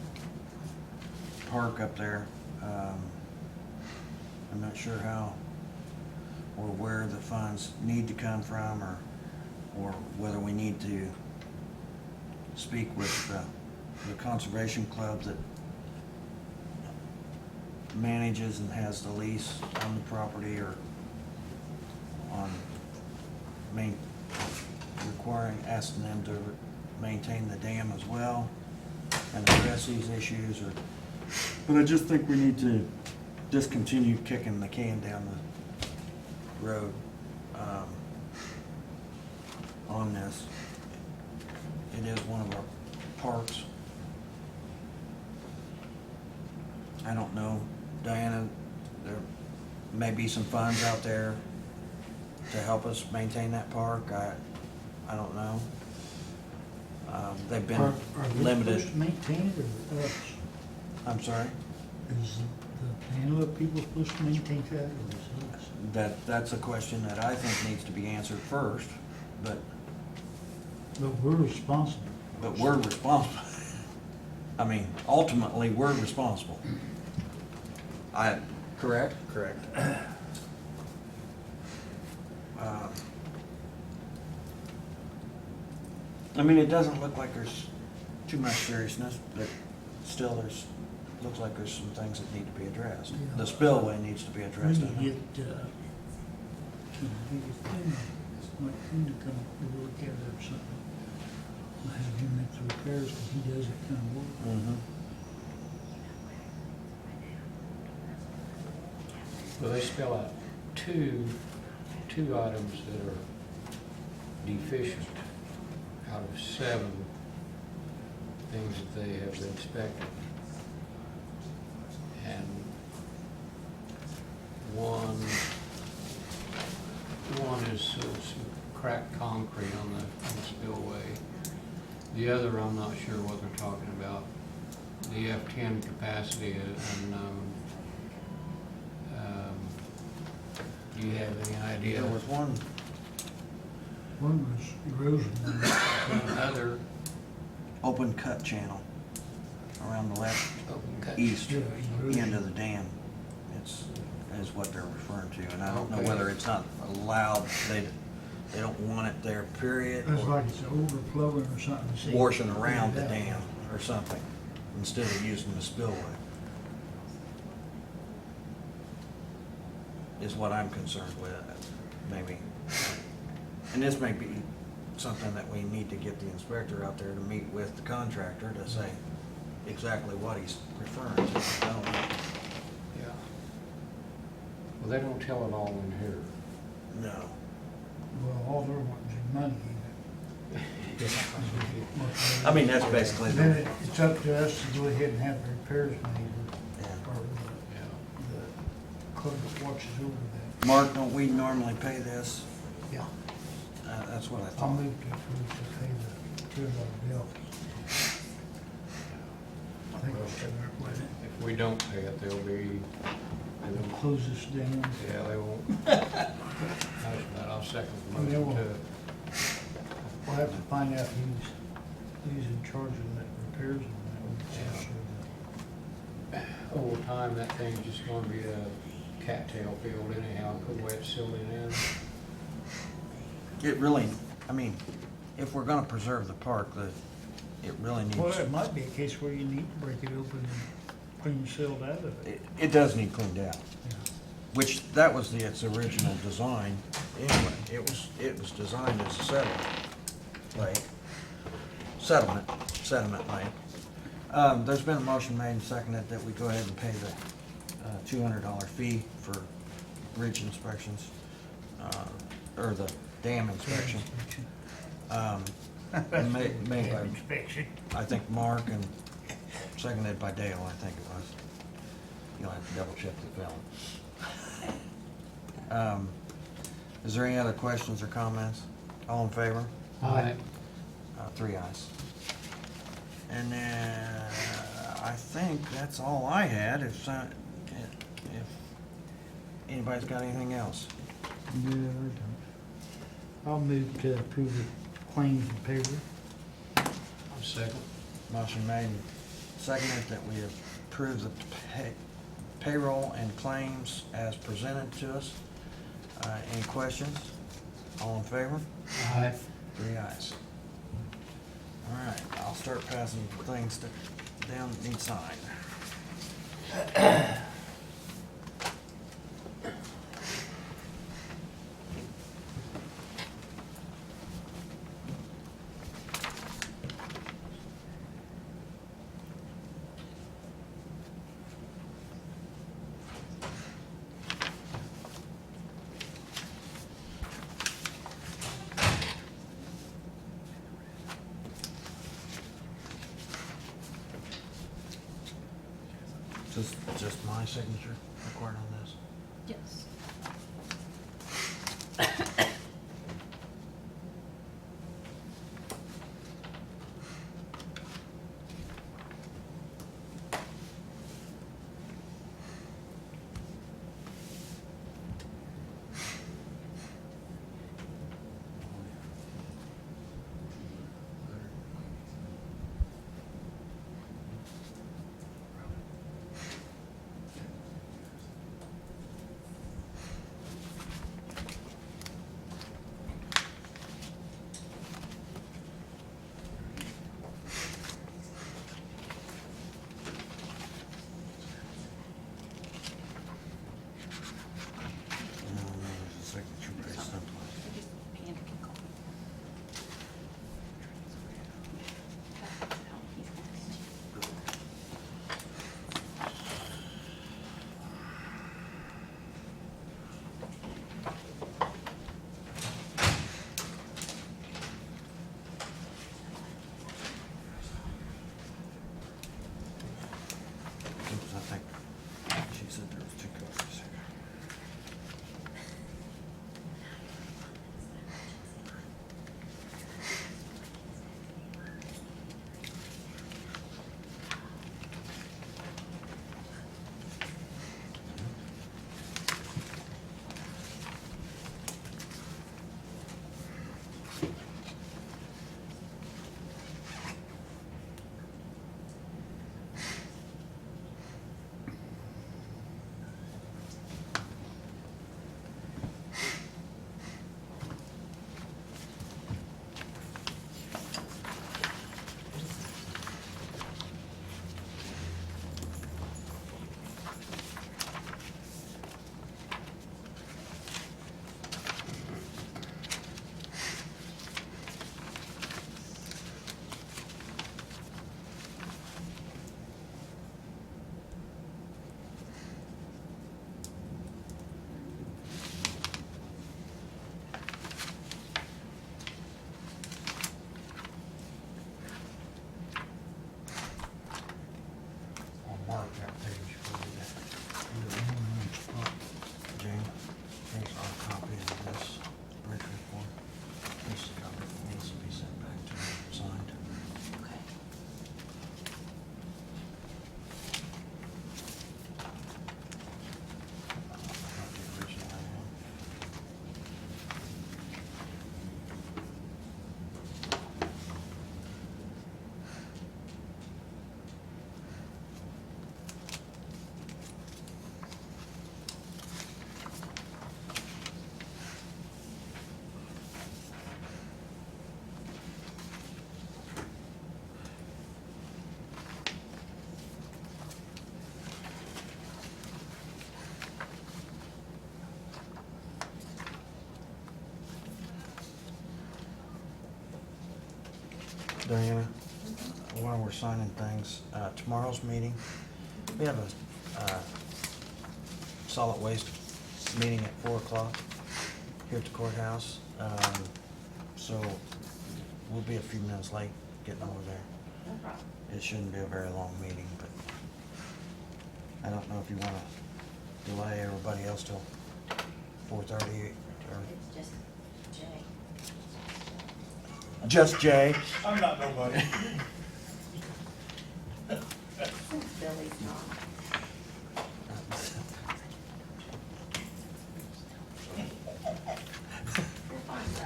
park up there. I'm not sure how or where the funds need to come from, or whether we need to speak with the conservation club that manages and has the lease on the property, or on asking them to maintain the dam as well and address these issues. But I just think we need to discontinue kicking the can down the road on this. It is one of our parks. I don't know, Diana, there may be some funds out there to help us maintain that park. I don't know. They've been Are they limited. supposed to maintain it or us? I'm sorry? Is the Manlove people supposed to maintain that or is us? That's a question that I think needs to be answered first, but But we're responsible. we're responsible. I mean, ultimately, we're responsible. Correct? Correct. I mean, it doesn't look like there's too much seriousness, but still looks like there's some things that need to be addressed. The spillway needs to be addressed. When you get, like him to come look at it or something, I'll have him make the repairs because he does that kind of work. Mhm. Well, they spell out two items that are deficient out of 7 things that they have inspected. And one is some cracked concrete on the spillway. The other, I'm not sure what they're talking about. The F10 capacity is unknown. Do you have any idea? There was one was erosion. Another open cut channel around the left open cut. east Yeah, erosion. end of the dam. Is what they're referring to, and I don't know Okay. whether it's not allowed. They don't want it there, period. It's or like it's overflowing or something. See, washing around the yeah. dam or something instead of using the spillway. Is what I'm concerned with, maybe. And this may be something that we need to get the inspector out there to meet with the contractor to say exactly what he's referring to. I don't know. Yeah. Well, they don't tell it all in here. No. Well, all they're wanting is money. I mean, that's basically Then the, it's up to us to go ahead and have the repairs made, yeah. or the clerk that watches over that. Mark, don't we normally pay this? Yeah. That's what I I'll thought. move to approve to pay the $2 bill. I think I'll set that with it. If we don't pay it, they'll be, They'll close this down. yeah, they won't. That's about, I'll second the They motion won't. to, We'll have to find out who's in charge of that repairs on that one. whole time that thing's just gonna be a cattail field anyhow, put wet cement in. It really, I mean, if we're gonna preserve the park, it really needs. Well, it might be a case where you need to break it open and clean sealed out of it. It does need cleaned out, which, that was its original design anyway. It was designed as a sediment lake. There's been a motion made and seconded that we go ahead and pay the $200 fee for bridge inspections, or the dam inspection. Made by, Inspection. I think, Mark, and seconded by Dale, I think it was. You'll have to double check the film. Is there any other questions or comments? All in favor? Aye. 3 ayes. And then, I think that's all I had. If anybody's got anything else. No, I don't. I'll move to approve the claims and payroll. I'll second. Motion made and seconded that we approve the payroll and claims as presented to us. Any questions? All in favor? Aye. 3 ayes. All right, I'll start passing things down that need signed. Just my signature required on this? Yes. Diana, while we're signing things, tomorrow's meeting, we have a solid waste meeting at 4 o'clock here at the courthouse. So we'll be a few minutes late getting over there. No problem. It shouldn't be a very long meeting, but I don't know if you want to delay everybody else till 4:30 or It's just Jay. just Jay. I'm not nobody. Billy's not.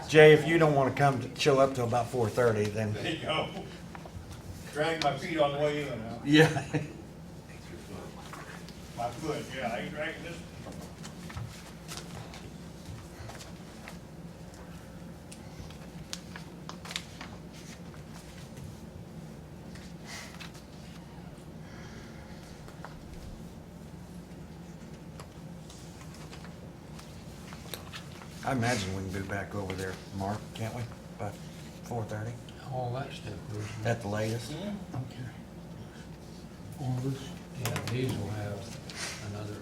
Jay, if you don't want to come to show up till about 4:30, then There you go. Drag my feet on the way in now. yeah. My foot, yeah, I ain't dragging this. I imagine we can be back over there, Mark, can't we? By 4:30 All that stuff goes. at the latest. Okay. All this, Yeah, these will have another.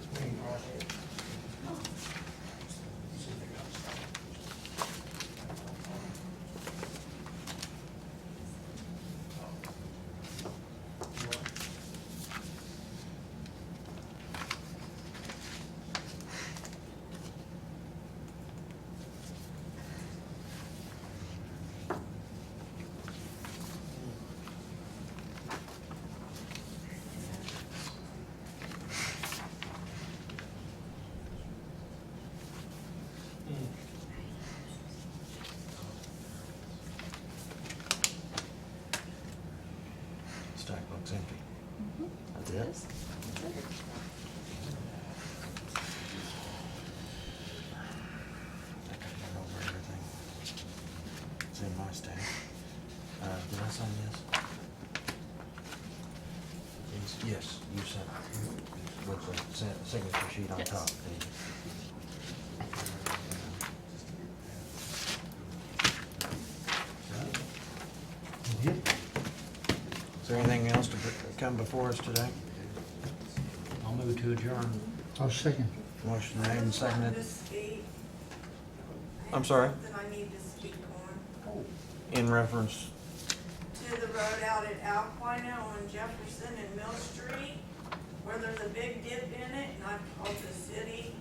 Stack looks empty. That's it? I think I went over everything. It's in my stack. Did I sign this? Yes, you sent it. With the signature sheet on Yes. top. yep. Is there anything else to come before us today? I'll move to adjourn. I'll second. Motion made and seconded. To speak. I'm sorry? That I need to speak on. In reference, To the road out at Alquina on Jefferson and Mill Street, where there's a big dip in it, and I've called the city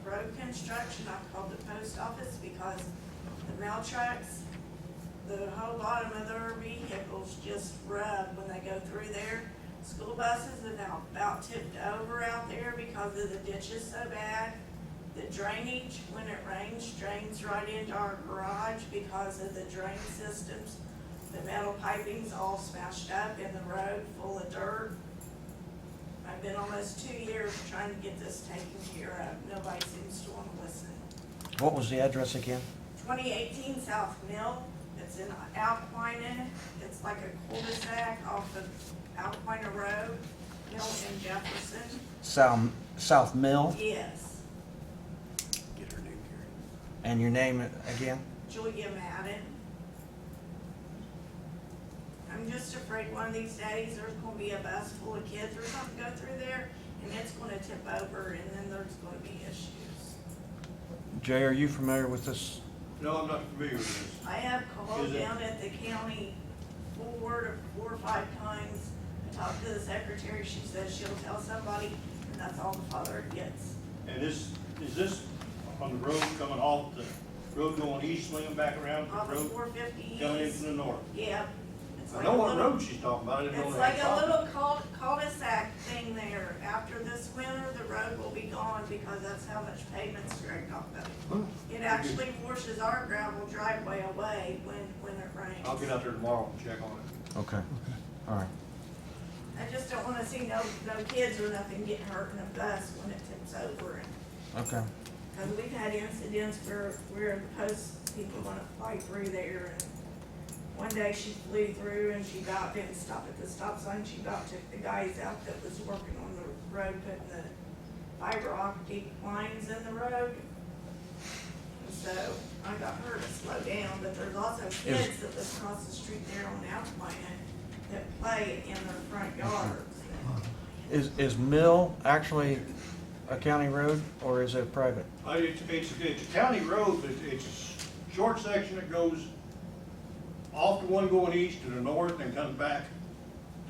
road construction, I've called the post office because the mail trucks, the whole bottom of their vehicles just rub when they go through there. School buses are now about tipped over out there because of the ditches so bad. The drainage, when it rains, drains right into our garage because of the drain systems. The metal piping's all smashed up in the road, full of dirt. I've been almost 2 years trying to get this taken care of. Nobody seems to want to listen. what was the address again? 2018 South Mill, it's in Alquina. It's like a cul-de-sac off of Alquina Road, Mill and Jefferson. South Mill, Yes, Get her name here. and your name again? Julia Madden. I'm just afraid one of these days there's gonna be a bus full of kids or something go through there, and it's gonna tip over, and then there's gonna be issues. Jay, are you familiar with this? No, I'm not familiar with this. I have called Is it- down at the county 4 or 5 times. I talked to the secretary, she says she'll tell somebody, and that's all the father gets. And is this on the road coming off the road going east, swinging back around the Off of road 450 coming in east. from the north? Yeah. It's I like know a what little- road she's talking about. I didn't know It's that. like a little cul-de-sac thing there. After this winter, the road will be gone because that's how much pavement's dragged off of it. It actually washes our gravel driveway away when it rains. I'll get out there tomorrow and check on it. Okay, all right. I just don't wanna see no kids or nothing getting hurt in a bus when it tips over. Okay. Cause we've had incidents where the post people wanna fly through there, and one day she flew through and she about didn't stop at the stop sign, she about took the guys out that was working on the road, putting the fiber optic lines in the road. And so I got her to slow down, but there's also kids that live across the street there on Alpine that play in their front yards. Is Mill actually a county road, or is it private? It's a county road, but it's a short section that goes off the one going east to the north and comes back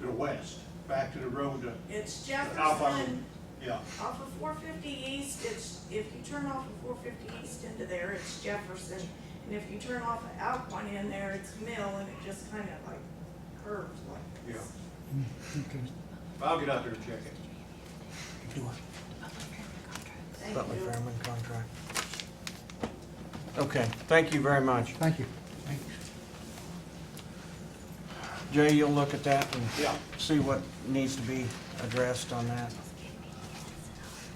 to the west, back to the road to. It's Alpine. Jefferson, Yeah. off of 450 East, if you turn off of 450 East into there, it's Jefferson. And if you turn off of Alpine in there, it's Mill, and it just kind of like curves like Yeah. this. Okay. I'll get out there and check it. Thank Butler you. Fairman contract. Okay, thank you very much. Thank you. Jay, you'll look at that and Yeah. see what needs to be addressed on that.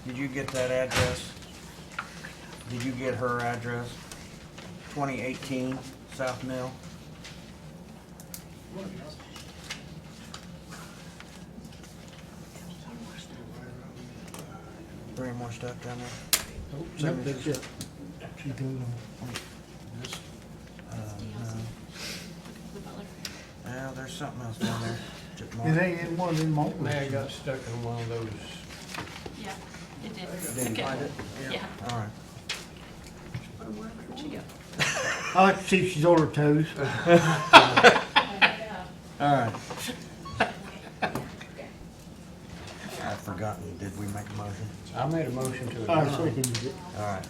Did you get that address? Did you get her address? 2018 South Mill? Bring more stuff down there? Nope, that's it. She goes on. This, no. Yeah, there's something else down there. Just more. It ain't in one of them old May have ones. got stuck in one of those. Yeah, it did. Did you Okay. find it? Yeah. All right. Where'd she go? I like to see if she's on her toes. All right. I've forgotten, did we make a motion? I made a motion to I adjourn. seconded it. All right.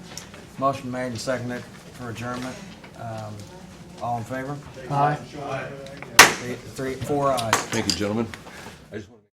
Motion made and seconded for adjournment. All in favor? Aye. Four ayes. Thank you, gentlemen. I just want to